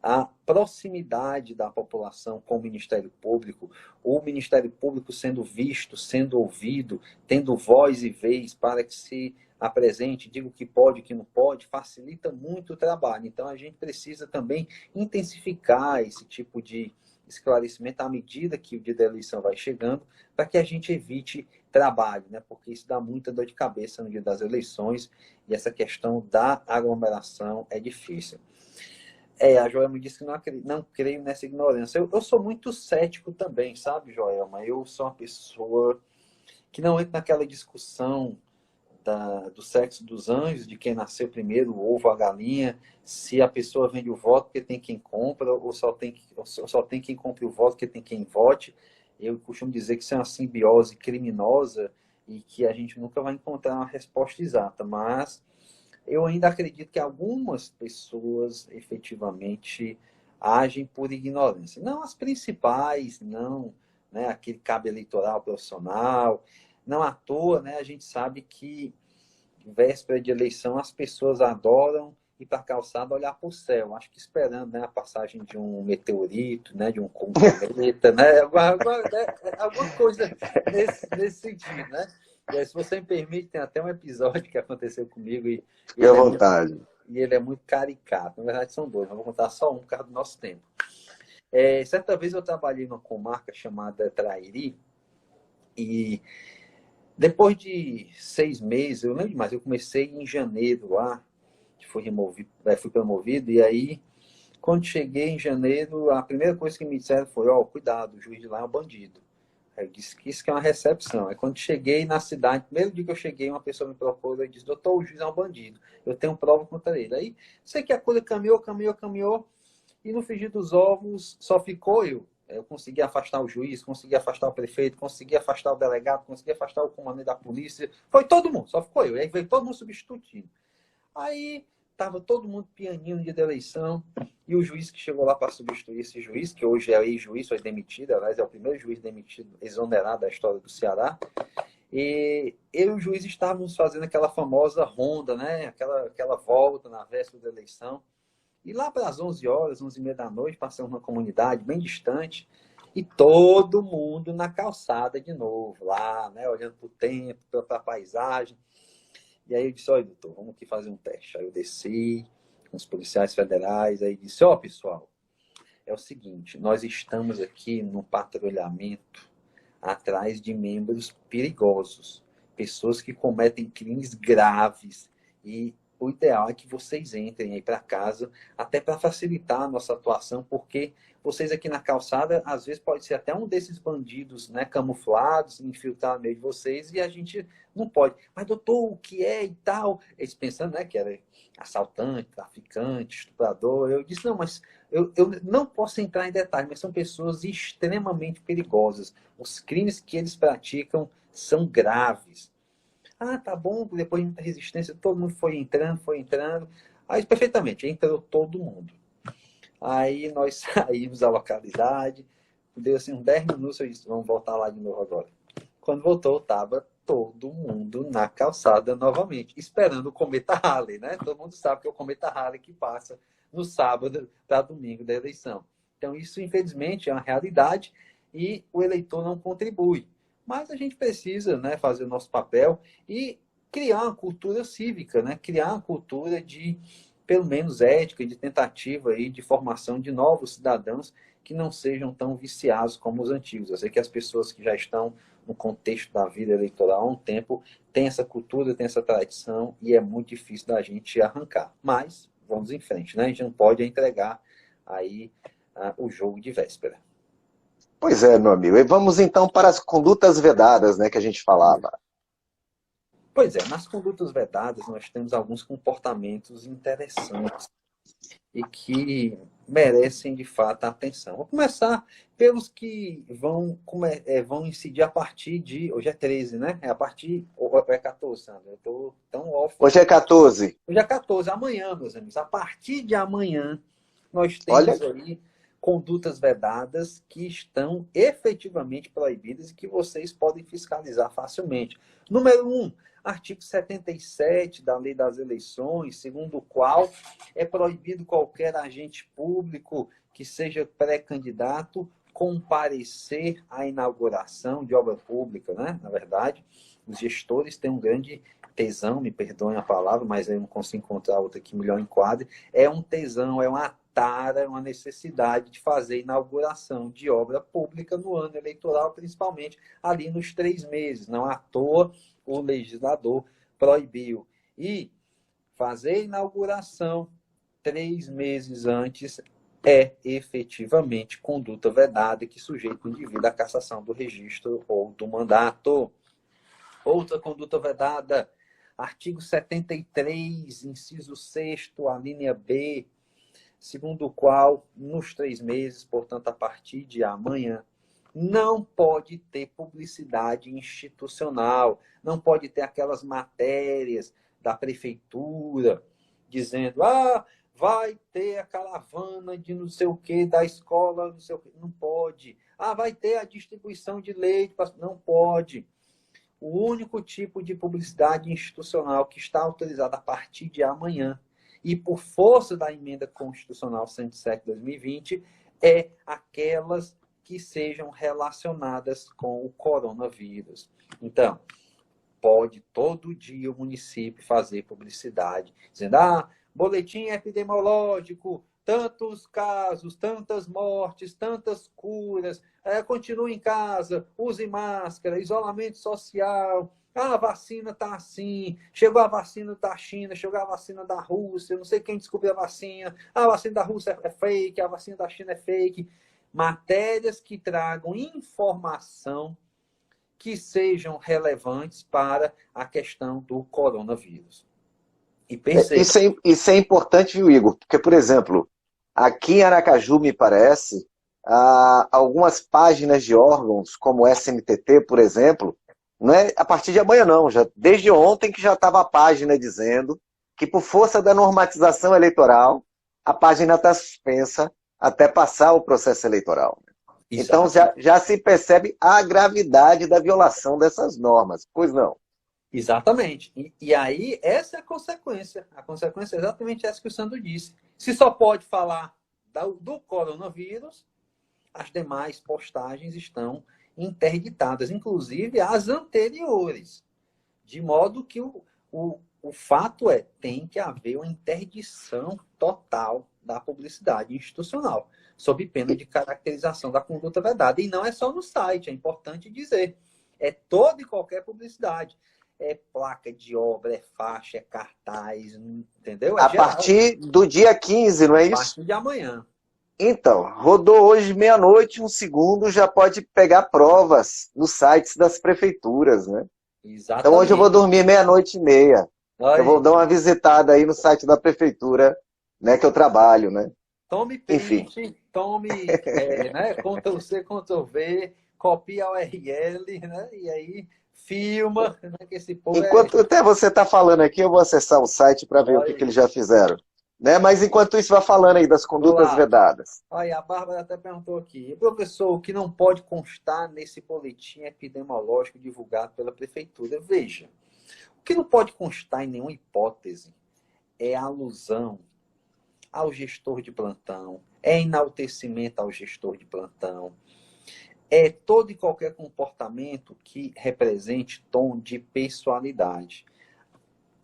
a proximidade da população com o Ministério Público, o Ministério Público sendo visto, sendo ouvido, tendo voz e vez para que se apresente, diga o que pode, o que não pode, facilita muito o trabalho. Então, a gente precisa também intensificar esse tipo de esclarecimento à medida que o dia da eleição vai chegando, para que a gente evite trabalho, né? Porque isso dá muita dor de cabeça no dia das eleições e essa questão da aglomeração é difícil. A Joelma disse que não creio nessa ignorância. Eu sou muito cético também, sabe, Joelma? Eu sou uma pessoa que não entra naquela discussão do sexo dos anjos, de quem nasceu primeiro, o ovo, a galinha, se a pessoa vende o voto porque tem quem compra, ou só tem quem compre o voto porque tem quem vote. Eu costumo dizer que isso é uma simbiose criminosa e que a gente nunca vai encontrar uma resposta exata, mas eu ainda acredito que algumas pessoas efetivamente agem por ignorância. Não as principais, não, né, aquele cabo eleitoral profissional. Não à toa, né, a gente sabe que véspera de eleição as pessoas adoram ir para a calçada olhar para o céu, acho que esperando, né, a passagem de um meteorito, né, de um cometa, né, alguma coisa nesse sentido, né? E aí, se você me permite, tem até um episódio que aconteceu comigo e Fique à ele é vontade. ele é muito caricato. Na verdade, são dois, mas vou contar só um por causa do nosso tempo. Certa vez eu trabalhei numa comarca chamada Trairi e depois de 6 meses, eu lembro demais, eu comecei em janeiro lá, que fui promovido, e aí, quando cheguei em janeiro, a primeira coisa que me disseram foi, cuidado, o juiz de lá é um bandido. Aí eu disse que isso que é uma recepção. Aí quando cheguei na cidade, primeiro dia que eu cheguei, uma pessoa me procurou e disse, doutor, o juiz é um bandido, eu tenho prova contra ele. Aí, sei que a coisa caminhou, e no frigir dos ovos só ficou eu. Eu consegui afastar o juiz, consegui afastar o prefeito, consegui afastar o delegado, consegui afastar o comandante da polícia. Foi todo mundo, só ficou eu. E aí veio todo mundo substituindo. Aí estava todo mundo pianinho no dia da eleição. E o juiz que chegou lá para substituir esse juiz, que hoje é ex-juiz, foi demitido, aliás, é o primeiro juiz demitido, exonerado da história do Ceará. E eu e o juiz estávamos fazendo aquela famosa ronda, né? Aquela volta na véspera da eleição. E lá para as 11 horas, 11h30 da noite, passamos numa comunidade bem distante e todo mundo na calçada de novo, lá, né, olhando para o tempo, para a paisagem. E aí eu disse, olha, doutor, vamos aqui fazer um teste. Aí eu desci com os policiais federais, aí disse, pessoal, é o seguinte, nós estamos aqui no patrulhamento atrás de membros perigosos. pessoas que cometem crimes graves. E o ideal é que vocês entrem aí para casa, até para facilitar a nossa atuação, porque vocês aqui na calçada, às vezes pode ser até um desses bandidos, né, camuflados, infiltrar no meio de vocês, e a gente não pode. Mas, doutor, o que é e tal? Eles pensando, né, que era assaltante, traficante, estuprador. Eu disse, não, mas eu não posso entrar em detalhes, mas são pessoas extremamente perigosas. Os crimes que eles praticam são graves. Ah, tá bom, depois de muita resistência, todo mundo foi entrando, foi entrando. Aí, perfeitamente, entrou todo mundo. Aí nós saímos da localidade, deu assim uns 10 minutos, eu disse, vamos voltar lá de novo agora. Quando voltou, estava todo mundo na calçada novamente, esperando o cometa Halley, né? Todo mundo sabe que é o cometa Halley que passa no sábado para domingo da eleição. Então, isso, infelizmente, é uma realidade e o eleitor não contribui. Mas a gente precisa, né, fazer o nosso papel e criar uma cultura cívica, né? Criar uma cultura de, pelo menos, ética, de tentativa aí, de formação de novos cidadãos que não sejam tão viciados como os antigos. Eu sei que as pessoas que já estão no contexto da vida eleitoral há um tempo têm essa cultura, têm essa tradição e é muito difícil da gente arrancar. Mas vamos em frente, né? A gente não pode entregar aí o jogo de véspera. Pois é, meu amigo. E vamos então para as condutas vedadas, né, que a gente falava. Pois é, nas condutas vedadas nós temos alguns comportamentos interessantes e que merecem, de fato, a atenção. Vou começar pelos que vão incidir a partir de... Hoje é 13, né? É a partir... Ou é 14, Sandra? Eu estou tão off. Hoje é 14. Hoje é 14, amanhã, meus amigos. A partir de amanhã, nós Olha, temos aí condutas vedadas que estão efetivamente proibidas e que vocês podem fiscalizar facilmente. Número 1, artigo 77 da Lei das Eleições, segundo o qual é proibido qualquer agente público que seja pré-candidato comparecer à inauguração de obra pública, né? Na verdade, os gestores têm um grande tesão, me perdoem a palavra, mas eu não consigo encontrar outra que melhor enquadre, é um tesão, é uma tara, uma necessidade de fazer inauguração de obra pública no ano eleitoral, principalmente ali nos 3 meses. Não à toa o legislador proibiu. E fazer inauguração 3 meses antes é efetivamente conduta vedada que sujeita o indivíduo à cassação do registro ou do mandato. Outra conduta vedada, artigo 73, inciso 6º, a linha B, segundo o qual, nos 3 meses, portanto, a partir de amanhã, não pode ter publicidade institucional, não pode ter aquelas matérias da prefeitura dizendo, vai ter a caravana de não sei o que, da escola, não sei o que, não pode. Vai ter a distribuição de leite, não pode. O único tipo de publicidade institucional que está autorizada a partir de amanhã e por força da emenda constitucional 107 de 2020 é aquelas que sejam relacionadas com o coronavírus. Então, pode todo dia o município fazer publicidade, dizendo, boletim epidemiológico, tantos casos, tantas mortes, tantas curas, continue em casa, use máscara, isolamento social, a vacina está assim, chegou a vacina da China, chegou a vacina da Rússia, não sei quem descobriu a vacina da Rússia é fake, a vacina da China é fake. Matérias que tragam informação que sejam relevantes para a questão do coronavírus. E perceba... Isso é importante, viu, Igor? Porque, por exemplo, aqui em Aracaju, me parece, algumas páginas de órgãos, como o SMTT, por exemplo, não é a partir de amanhã não, já, desde ontem que já estava a página dizendo que por força da normatização eleitoral, a página está suspensa até passar o processo eleitoral. Então já se percebe a gravidade da violação dessas normas, pois não? Exatamente. E aí, essa é a consequência. A consequência é exatamente essa que o Sandro disse. Se só pode falar do coronavírus, as demais postagens estão interditadas, inclusive as anteriores. De modo que o fato tem que haver uma interdição total da publicidade institucional, sob pena de caracterização da conduta vedada. E não é só no site, é importante dizer. É toda e qualquer publicidade. é placa de obra, é faixa, é cartaz, entendeu? É A geral. partir do dia 15, não é A isso? partir de amanhã. Então, rodou hoje meia-noite, um segundo, já pode pegar provas nos sites das prefeituras, né? Então hoje eu vou Exatamente. dormir meia-noite e meia. Eu vou Aí, dar uma visitada aí no site da prefeitura, né, que eu trabalho, né? tome Enfim. print, tome, né, Ctrl+C, Ctrl+V, copia a URL, né, e aí filma, né, que esse povo é... Enquanto até você está falando aqui, eu vou acessar o site para ver o que Aí, eles já fizeram. Né? Mas enquanto isso, vai falando aí das vou condutas lá. vedadas. Aí, a Bárbara até perguntou aqui, professor, o que não pode constar nesse boletim epidemiológico divulgado pela prefeitura? Veja, o que não pode constar em nenhuma hipótese é alusão ao gestor de plantão, é enaltecimento ao gestor de plantão, é todo e qualquer comportamento que represente tom de pessoalidade.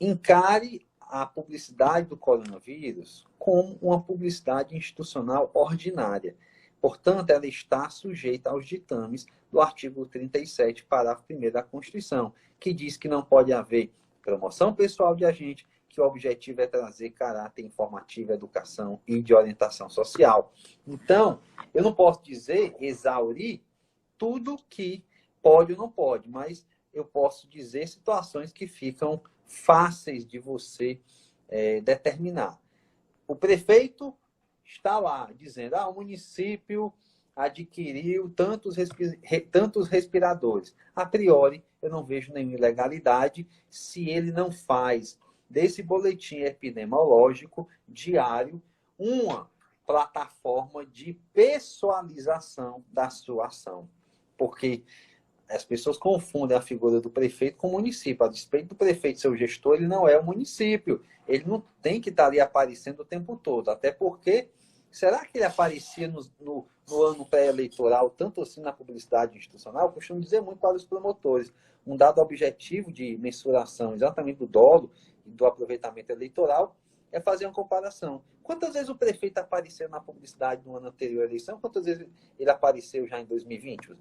Encare a publicidade do coronavírus como uma publicidade institucional ordinária. Portanto, ela está sujeita aos ditames do artigo 37, parágrafo 1º da Constituição, que diz que não pode haver promoção pessoal de agente, que o objetivo é trazer caráter informativo, educação e de orientação social. Então, eu não posso dizer, exaurir, tudo que pode ou não pode, mas eu posso dizer situações que ficam fáceis de você determinar. O prefeito está lá dizendo, o município adquiriu tantos respiradores. A priori, eu não vejo nenhuma ilegalidade se ele não faz desse boletim epidemiológico diário uma plataforma de pessoalização da sua ação. Porque as pessoas confundem a figura do prefeito com o município. A despeito do prefeito ser o gestor, ele não é o município. Ele não tem que estar ali aparecendo o tempo todo. Até porque, será que ele aparecia no ano pré-eleitoral, tanto assim na publicidade institucional? Eu costumo dizer muito para os promotores. Um dado objetivo de mensuração exatamente do dolo e do aproveitamento eleitoral é fazer uma comparação. Quantas vezes o prefeito apareceu na publicidade no ano anterior à eleição? Quantas vezes ele apareceu já em 2020?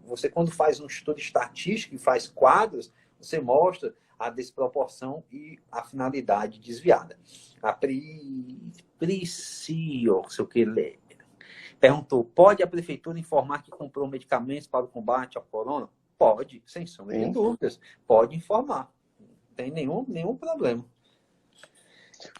Você, quando faz um estudo estatístico e faz quadros, você mostra a desproporção e a finalidade desviada. A Priscio, sei o que ler, perguntou, pode a prefeitura informar que comprou medicamentos para o combate ao corona? Pode, sem sombra de dúvidas. Pode informar. Não tem nenhum problema.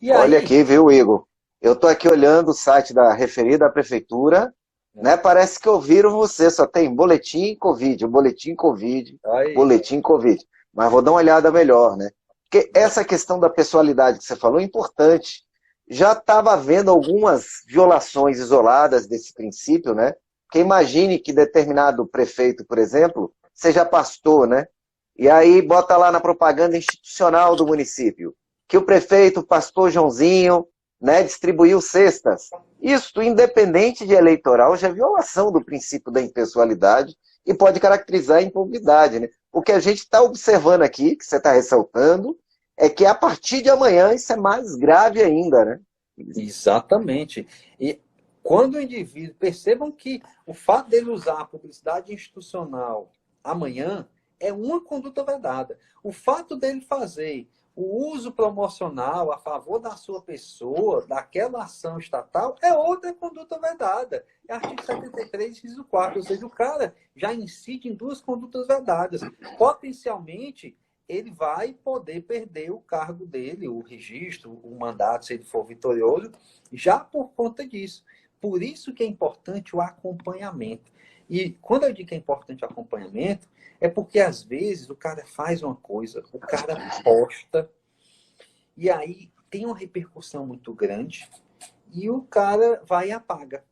E Olha aí, aqui, viu, Igor? Eu estou aqui olhando o site da referida à prefeitura, né? Parece que ouviram você, só tem boletim Covid, boletim Covid. Mas vou dar uma olhada melhor, né? Porque essa questão da pessoalidade que você falou é importante. Já estava havendo algumas violações isoladas desse princípio, né? Porque imagine que determinado prefeito, por exemplo, seja pastor, né? E aí bota lá na propaganda institucional do município que o prefeito, o pastor Joãozinho, né, distribuiu cestas. Isso, independente de eleitoral, já é violação do princípio da impessoalidade e pode caracterizar a improbidade. Né? O que a gente está observando aqui, que você está ressaltando, é que a partir de amanhã isso é mais grave ainda. Né? Exatamente. E quando o indivíduo, percebam que o fato dele usar a publicidade institucional amanhã é uma conduta vedada. O fato dele fazer o uso promocional a favor da sua pessoa, daquela ação estatal, é outra conduta vedada. É artigo 73, inciso 4. Ou seja, o cara já incide em duas condutas vedadas. Potencialmente, ele vai poder perder o cargo dele, o registro, o mandato, se ele for vitorioso, já por conta disso. Por isso que é importante o acompanhamento. E quando eu digo que é importante o acompanhamento, é porque, às vezes, o cara faz uma coisa, o cara posta, e aí tem uma repercussão muito grande, e o cara vai e apaga.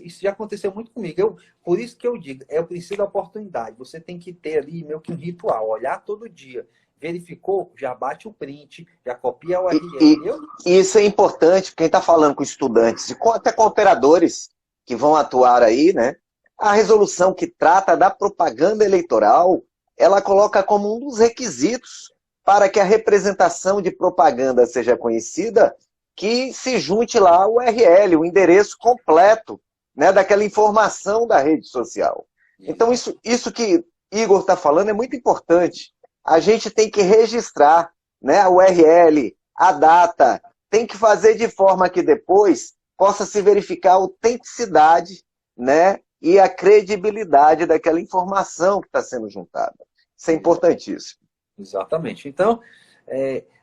Isso já aconteceu muito comigo. Por isso que eu digo, é o princípio da oportunidade. Você tem que ter ali meio que um ritual, olhar todo dia. Verificou, já bate o print, já copia o URL. E isso é importante, porque quem está falando com estudantes e até com operadores que vão atuar aí, né? A resolução que trata da propaganda eleitoral, ela coloca como um dos requisitos para que a representação de propaganda seja conhecida, que se junte lá o URL, o endereço completo, né, daquela informação da rede social. Então, isso que Igor está falando é muito importante. a gente tem que registrar, né, a URL, a data, tem que fazer de forma que depois possa se verificar a autenticidade, né, e a credibilidade daquela informação que está sendo juntada. Isso é importantíssimo. Exatamente. Então,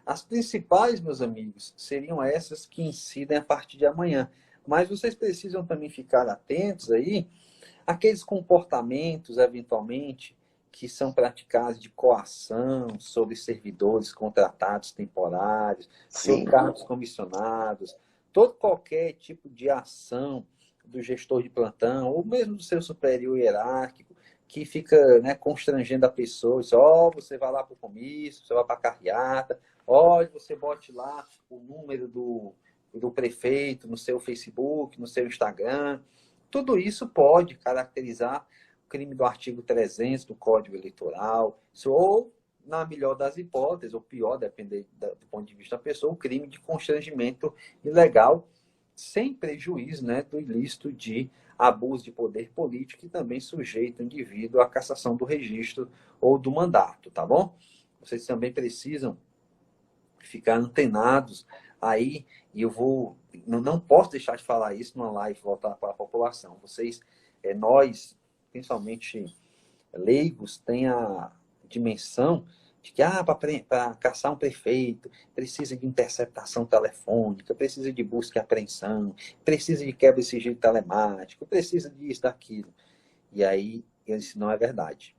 as principais, meus amigos, seriam essas que incidem a partir de amanhã. Mas vocês precisam também ficar atentos aí àqueles comportamentos, eventualmente, que são praticados de coação sobre servidores contratados temporários, sobre Sim. cargos comissionados, qualquer tipo de ação do gestor de plantão, ou mesmo do seu superior hierárquico, que fica, né, constrangendo a pessoa, diz, você vai lá para o comício, você vai para a carreata, você bote lá o número do prefeito no seu Facebook, no seu Instagram. Tudo isso pode caracterizar o crime do artigo 300 do Código Eleitoral, ou, na melhor das hipóteses, ou pior, dependendo do ponto de vista da pessoa, o crime de constrangimento ilegal, sem prejuízo, né, do ilícito de abuso de poder político, que também sujeita o indivíduo à cassação do registro ou do mandato, tá bom? Vocês também precisam ficar antenados aí, e não posso deixar de falar isso numa live voltada para a população. Nós, principalmente leigos, tem a dimensão de que para caçar um prefeito precisa de interceptação telefônica, precisa de busca e apreensão, precisa de quebra de sigilo telemático, precisa disso, daquilo. E aí, isso não é verdade.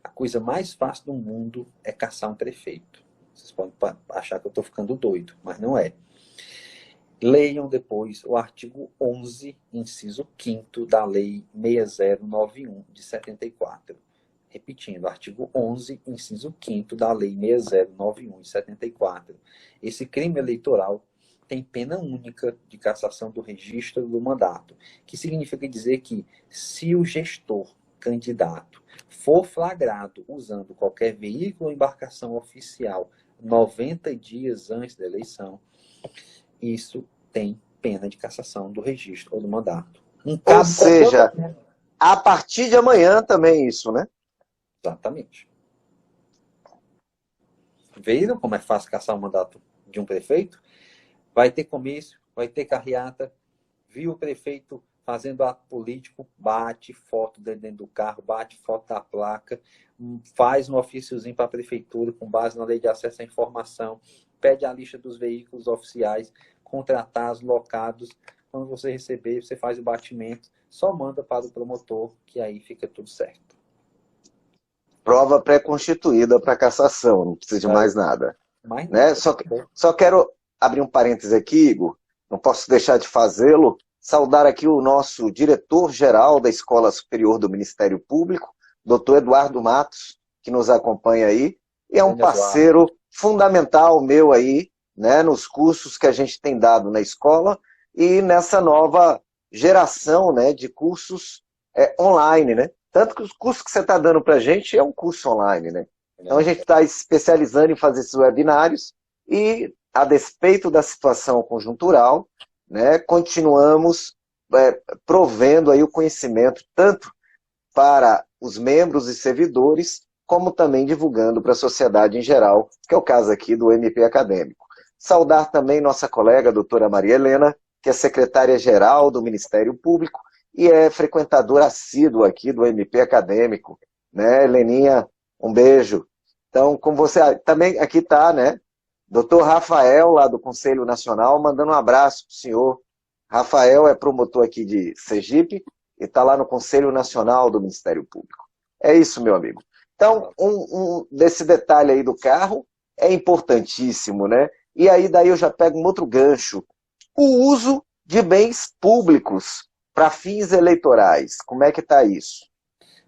A coisa mais fácil do mundo é caçar um prefeito. Vocês podem achar que eu estou ficando doido, mas não é. Leiam depois o artigo 11, inciso 5º da Lei 6091 de 74. Repetindo, artigo 11, inciso 5º da Lei 6091 de 74. Esse crime eleitoral tem pena única de cassação do registro do mandato, que significa dizer que se o gestor candidato for flagrado usando qualquer veículo ou embarcação oficial 90 dias antes da eleição, isso tem pena de cassação do registro ou do mandato. Ou seja, a partir de amanhã também isso, né? Exatamente. Viram como é fácil caçar o mandato de um prefeito? Vai ter comício, vai ter carreata. Viu o prefeito fazendo ato político, bate foto dentro do carro, bate foto da placa, faz um ofíciozinho para a prefeitura com base na lei de acesso à informação, pede a lista dos veículos oficiais, contratados, locados. Quando você receber, você faz o batimento, só manda para o promotor, que aí fica tudo certo. Prova pré-constituída para cassação, não precisa de mais nada. Mais né? nada. Só quero abrir um parêntese aqui, Igor, não posso deixar de fazê-lo, saudar aqui o nosso diretor-geral da Escola Superior do Ministério Público, doutor Eduardo Matos, que nos acompanha aí, e é um parceiro fundamental meu aí, né, nos cursos que a gente tem dado na escola e nessa nova geração, né, de cursos online, né? Tanto que os cursos que você está dando para a gente é um curso online, né? Então a gente está especializando em fazer esses webinários e, a despeito da situação conjuntural, né, continuamos provendo aí o conhecimento tanto para os membros e servidores, como também divulgando para a sociedade em geral, que é o caso aqui do MP Acadêmico. Saudar também nossa colega, doutora Maria Helena, que é secretária-geral do Ministério Público e é frequentadora assídua aqui do MP Acadêmico. Né, Heleninha, um beijo. Então, como você também aqui está, né? Doutor Rafael, lá do Conselho Nacional, mandando um abraço para o senhor. Rafael é promotor aqui de Sergipe e está lá no Conselho Nacional do Ministério Público. É isso, meu amigo. Então, desse detalhe aí do carro é importantíssimo, né? E aí daí eu já pego um outro gancho. O uso de bens públicos para fins eleitorais. Como é que está isso?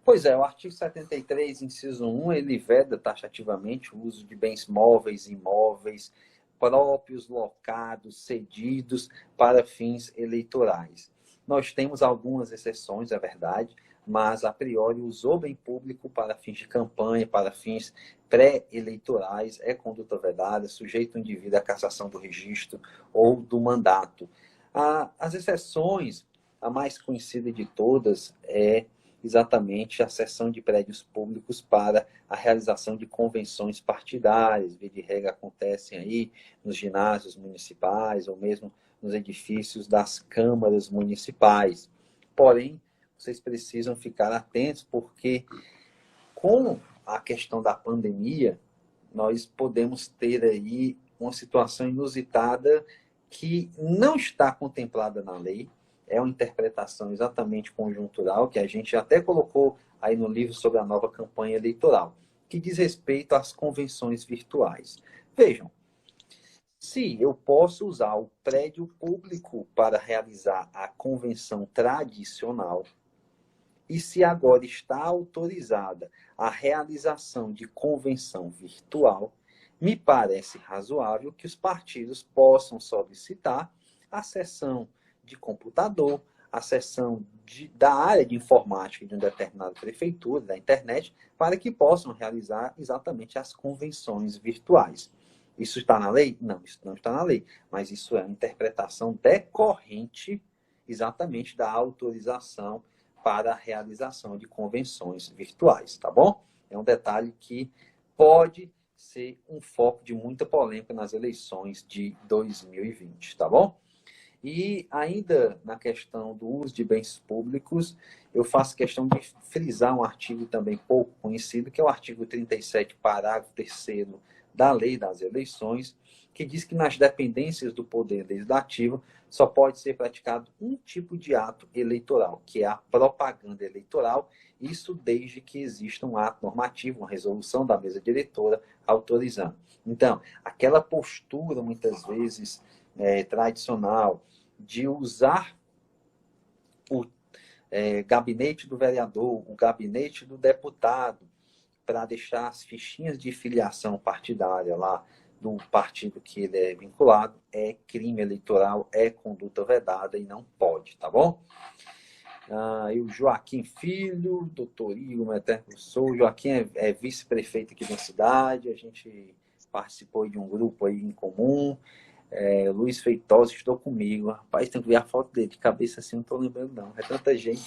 Pois é, o artigo 73, inciso 1, ele veda taxativamente o uso de bens móveis e imóveis próprios, locados, cedidos para fins eleitorais. Nós temos algumas exceções, é verdade, mas a priori usou bem público para fins de campanha, para fins pré-eleitorais, é conduta vedada, sujeito o indivíduo à cassação do registro ou do mandato. As exceções, a mais conhecida de todas é exatamente a cessão de prédios públicos para a realização de convenções partidárias. Via de regra acontecem aí nos ginásios municipais ou mesmo nos edifícios das câmaras municipais. Porém, vocês precisam ficar atentos porque com a questão da pandemia, nós podemos ter aí uma situação inusitada que não está contemplada na lei, é uma interpretação exatamente conjuntural, que a gente até colocou aí no livro sobre a nova campanha eleitoral, que diz respeito às convenções virtuais. Vejam, se eu posso usar o prédio público para realizar a convenção tradicional, e se agora está autorizada a realização de convenção virtual, me parece razoável que os partidos possam solicitar a sessão de computador, a sessão da área de informática de uma determinada prefeitura, da internet, para que possam realizar exatamente as convenções virtuais. Isso está na lei? Não, isso não está na lei. Mas isso é uma interpretação decorrente exatamente da autorização para a realização de convenções virtuais, tá bom? É um detalhe que pode ser um foco de muita polêmica nas eleições de 2020, tá bom? E ainda na questão do uso de bens públicos, eu faço questão de frisar um artigo também pouco conhecido, que é o artigo 37, parágrafo 3º da Lei das Eleições, que diz que nas dependências do Poder Legislativo só pode ser praticado um tipo de ato eleitoral, que é a propaganda eleitoral, isso desde que exista um ato normativo, uma resolução da mesa diretora autorizando. Então, aquela postura, muitas vezes, tradicional, de usar o gabinete do vereador, o gabinete do deputado, para deixar as fichinhas de filiação partidária lá do partido que ele é vinculado, é crime eleitoral, é conduta vedada e não pode, tá bom? E o Joaquim Filho, doutor Igor, meu eterno professor, o Joaquim é vice-prefeito aqui da cidade, a gente participou de um grupo aí em comum, Luiz Feitosa estudou comigo, rapaz, tem que ver a foto dele, de cabeça assim, não estou lembrando não, é tanta gente.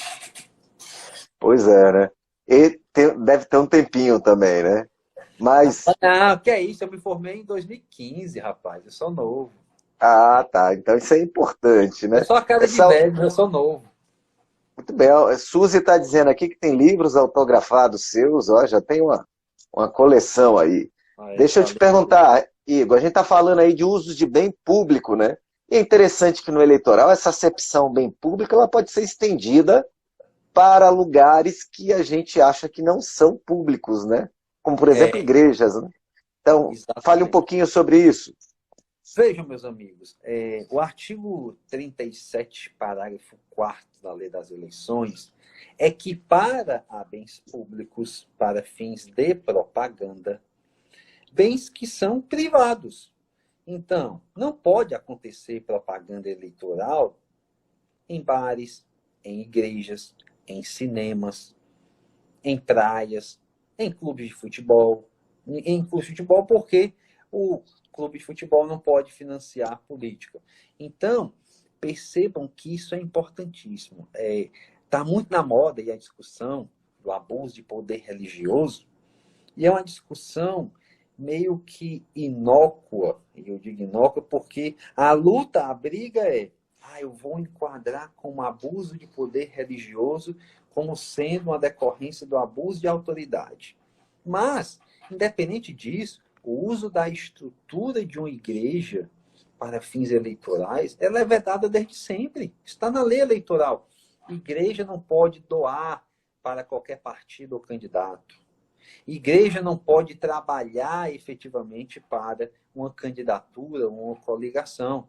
Pois é, né? E deve ter um tempinho também, né? Mas, Ah, que é isso, eu me formei em 2015, rapaz, eu sou novo. tá, então isso é importante, Eu né? sou a cara de Essa, velho, mas eu sou novo. muito bem, a Suzy está dizendo aqui que tem livros autografados seus, ó, já tem uma coleção aí. Aí, Deixa eu te perguntar, Igor, a gente está falando aí de uso de bem público, né? E é interessante que no eleitoral essa acepção bem pública ela pode ser estendida para lugares que a gente acha que não são públicos, né? Como, por exemplo, É, igrejas, né? Então, fale um exatamente. pouquinho sobre isso. Vejam, meus amigos, o artigo 37, parágrafo 4º da Lei das Eleições equipara a bens públicos para fins de propaganda bens que são privados. Então, não pode acontecer propaganda eleitoral em bares, em igrejas, em cinemas, em praias, em clubes de futebol. Em clubes de futebol porque o clube de futebol não pode financiar a política. Então, percebam que isso é importantíssimo. Está muito na moda e a discussão do abuso de poder religioso, e é uma discussão meio que inócua, e eu digo inócua porque a luta, a briga eu vou enquadrar como abuso de poder religioso como sendo uma decorrência do abuso de autoridade. Mas, independente disso, o uso da estrutura de uma igreja para fins eleitorais, ela é vedada desde sempre. Está na lei eleitoral. Igreja não pode doar para qualquer partido ou candidato. Igreja não pode trabalhar efetivamente para uma candidatura, uma coligação.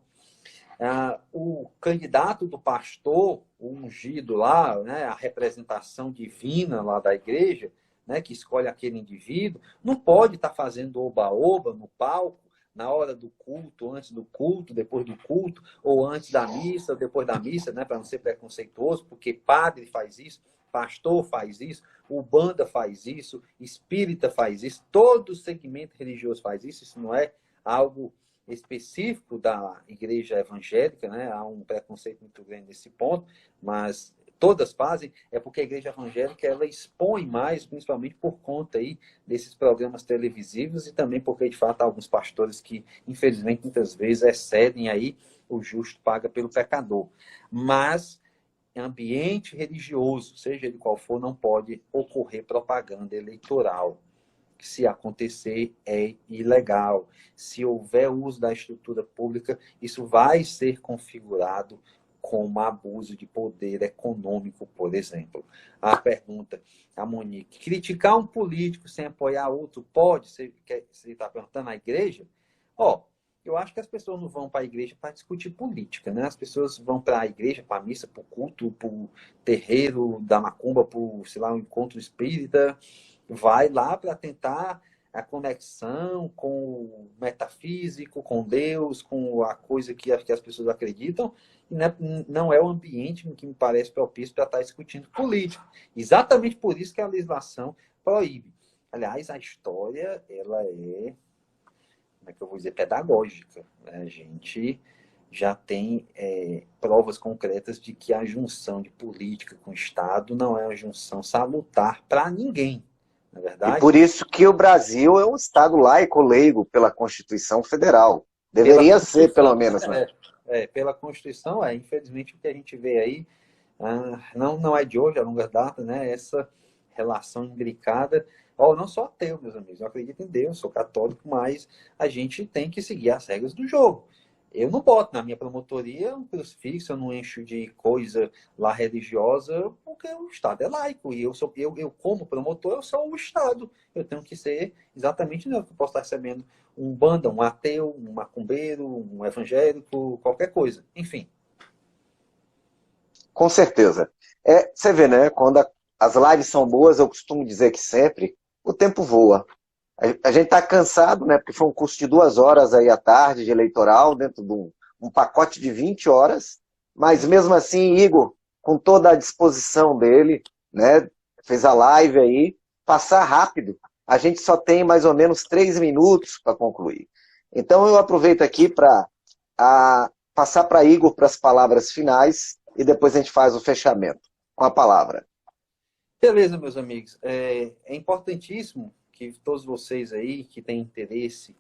O candidato do pastor, o ungido lá, né, a representação divina lá da igreja, né, que escolhe aquele indivíduo, não pode estar fazendo oba-oba no palco, na hora do culto, antes do culto, depois do culto, ou antes da missa, depois da missa, né, para não ser preconceituoso, porque padre faz isso, pastor faz isso, ubanda faz isso, espírita faz isso, todo segmento religioso faz isso, isso não é algo específico da igreja evangélica, né? Há um preconceito muito grande nesse ponto, mas todas fazem, é porque a igreja evangélica ela expõe mais, principalmente por conta aí desses programas televisivos e também porque, de fato, há alguns pastores que, infelizmente, muitas vezes excedem aí o justo paga pelo pecador. Mas em ambiente religioso, seja ele qual for, não pode ocorrer propaganda eleitoral. Se acontecer, é ilegal. Se houver uso da estrutura pública, isso vai ser configurado como abuso de poder econômico, por exemplo. A pergunta, a Monique, criticar um político sem apoiar outro pode? Você está perguntando à igreja? Ó, eu acho que as pessoas não vão para a igreja para discutir política, né? As pessoas vão para a igreja, para a missa, para o culto, para o terreiro da macumba, para o, sei lá, um encontro espírita, vai lá para tentar a conexão com o metafísico, com Deus, com a coisa que as pessoas acreditam, e não é o ambiente que me parece propício para estar discutindo política. Exatamente por isso que a legislação proíbe. Aliás, a história, ela é, como é que eu vou dizer, pedagógica. Né? A gente já tem provas concretas de que a junção de política com o Estado não é uma junção salutar para ninguém. Na E verdade, por isso que o Brasil é um Estado laico leigo pela Constituição Federal. Deveria ser, pelo menos, né? Pela Constituição, infelizmente o que a gente vê aí, não é de hoje, é longa data, né? Essa relação imbricada. Eu não sou ateu, meus amigos, eu acredito em Deus, sou católico, mas a gente tem que seguir as regras do jogo. Eu não boto na minha promotoria um crucifixo, eu não encho de coisa lá religiosa, porque o Estado é laico. E eu como promotor, eu sou o Estado. Eu tenho que ser exatamente neutro. Eu posso estar recebendo um banda, um ateu, um macumbeiro, um evangélico, qualquer coisa. Enfim. Com certeza. Você vê, né? Quando as lives são boas, eu costumo dizer que sempre o tempo voa. A gente está cansado, né? Porque foi um curso de 2 horas aí à tarde de eleitoral, dentro de um pacote de 20 horas. Mas mesmo assim, Igor, com toda a disposição dele, né? Fez a live aí, passar rápido. A gente só tem mais ou menos 3 minutos para concluir. Então eu aproveito aqui para passar para Igor para as palavras finais e depois a gente faz o fechamento com a palavra. Beleza, meus amigos. É importantíssimo que todos vocês aí que têm interesse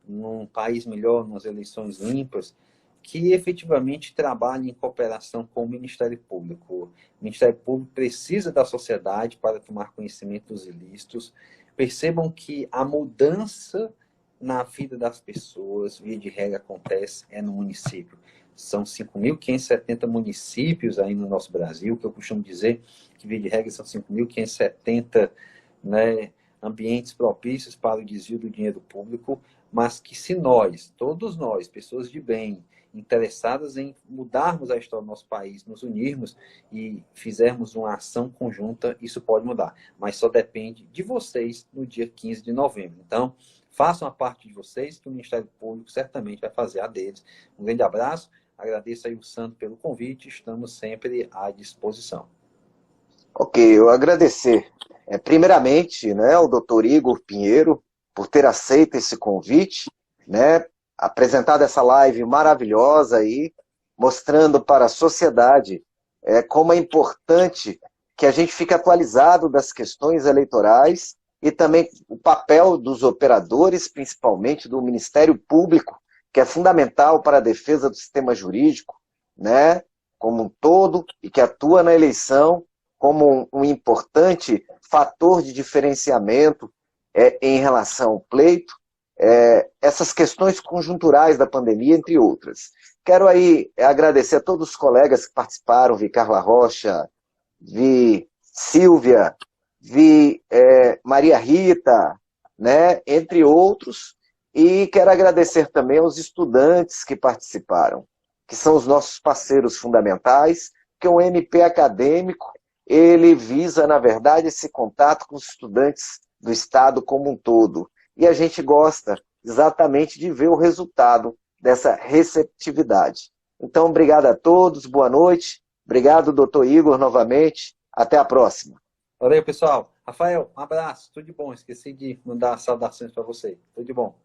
num país melhor, nas eleições limpas, que efetivamente trabalhem em cooperação com o Ministério Público. O Ministério Público precisa da sociedade para tomar conhecimento dos ilícitos. Percebam que a mudança na vida das pessoas, via de regra, acontece no município. São 5.570 municípios aí no nosso Brasil, que eu costumo dizer que, via de regra, são 5.570, né, ambientes propícios para o desvio do dinheiro público, mas que se nós, todos nós, pessoas de bem, interessadas em mudarmos a história do nosso país, nos unirmos e fizermos uma ação conjunta, isso pode mudar. Mas só depende de vocês no dia 15 de novembro. Então, façam a parte de vocês, que o Ministério Público certamente vai fazer a deles. Um grande abraço, agradeço aí o Sandro pelo convite, estamos sempre à disposição. Ok, eu agradecer primeiramente, né, ao doutor Igor Pinheiro por ter aceito esse convite, né, apresentado essa live maravilhosa aí, mostrando para a sociedade como é importante que a gente fique atualizado das questões eleitorais e também o papel dos operadores, principalmente do Ministério Público, que é fundamental para a defesa do sistema jurídico, né, como um todo, e que atua na eleição como um importante fator de diferenciamento em relação ao pleito, essas questões conjunturais da pandemia, entre outras. Quero aí agradecer a todos os colegas que participaram, vi Carla Rocha, vi Silvia, vi Maria Rita, né, entre outros, e quero agradecer também aos estudantes que participaram, que são os nossos parceiros fundamentais, que o MP acadêmico, ele visa, na verdade, esse contato com os estudantes do Estado como um todo. E a gente gosta exatamente de ver o resultado dessa receptividade. Então, obrigado a todos, boa noite. Obrigado, doutor Igor, novamente. Até a próxima. Valeu, pessoal. Rafael, um abraço, tudo de bom. Esqueci de mandar saudações para você. Tudo de bom.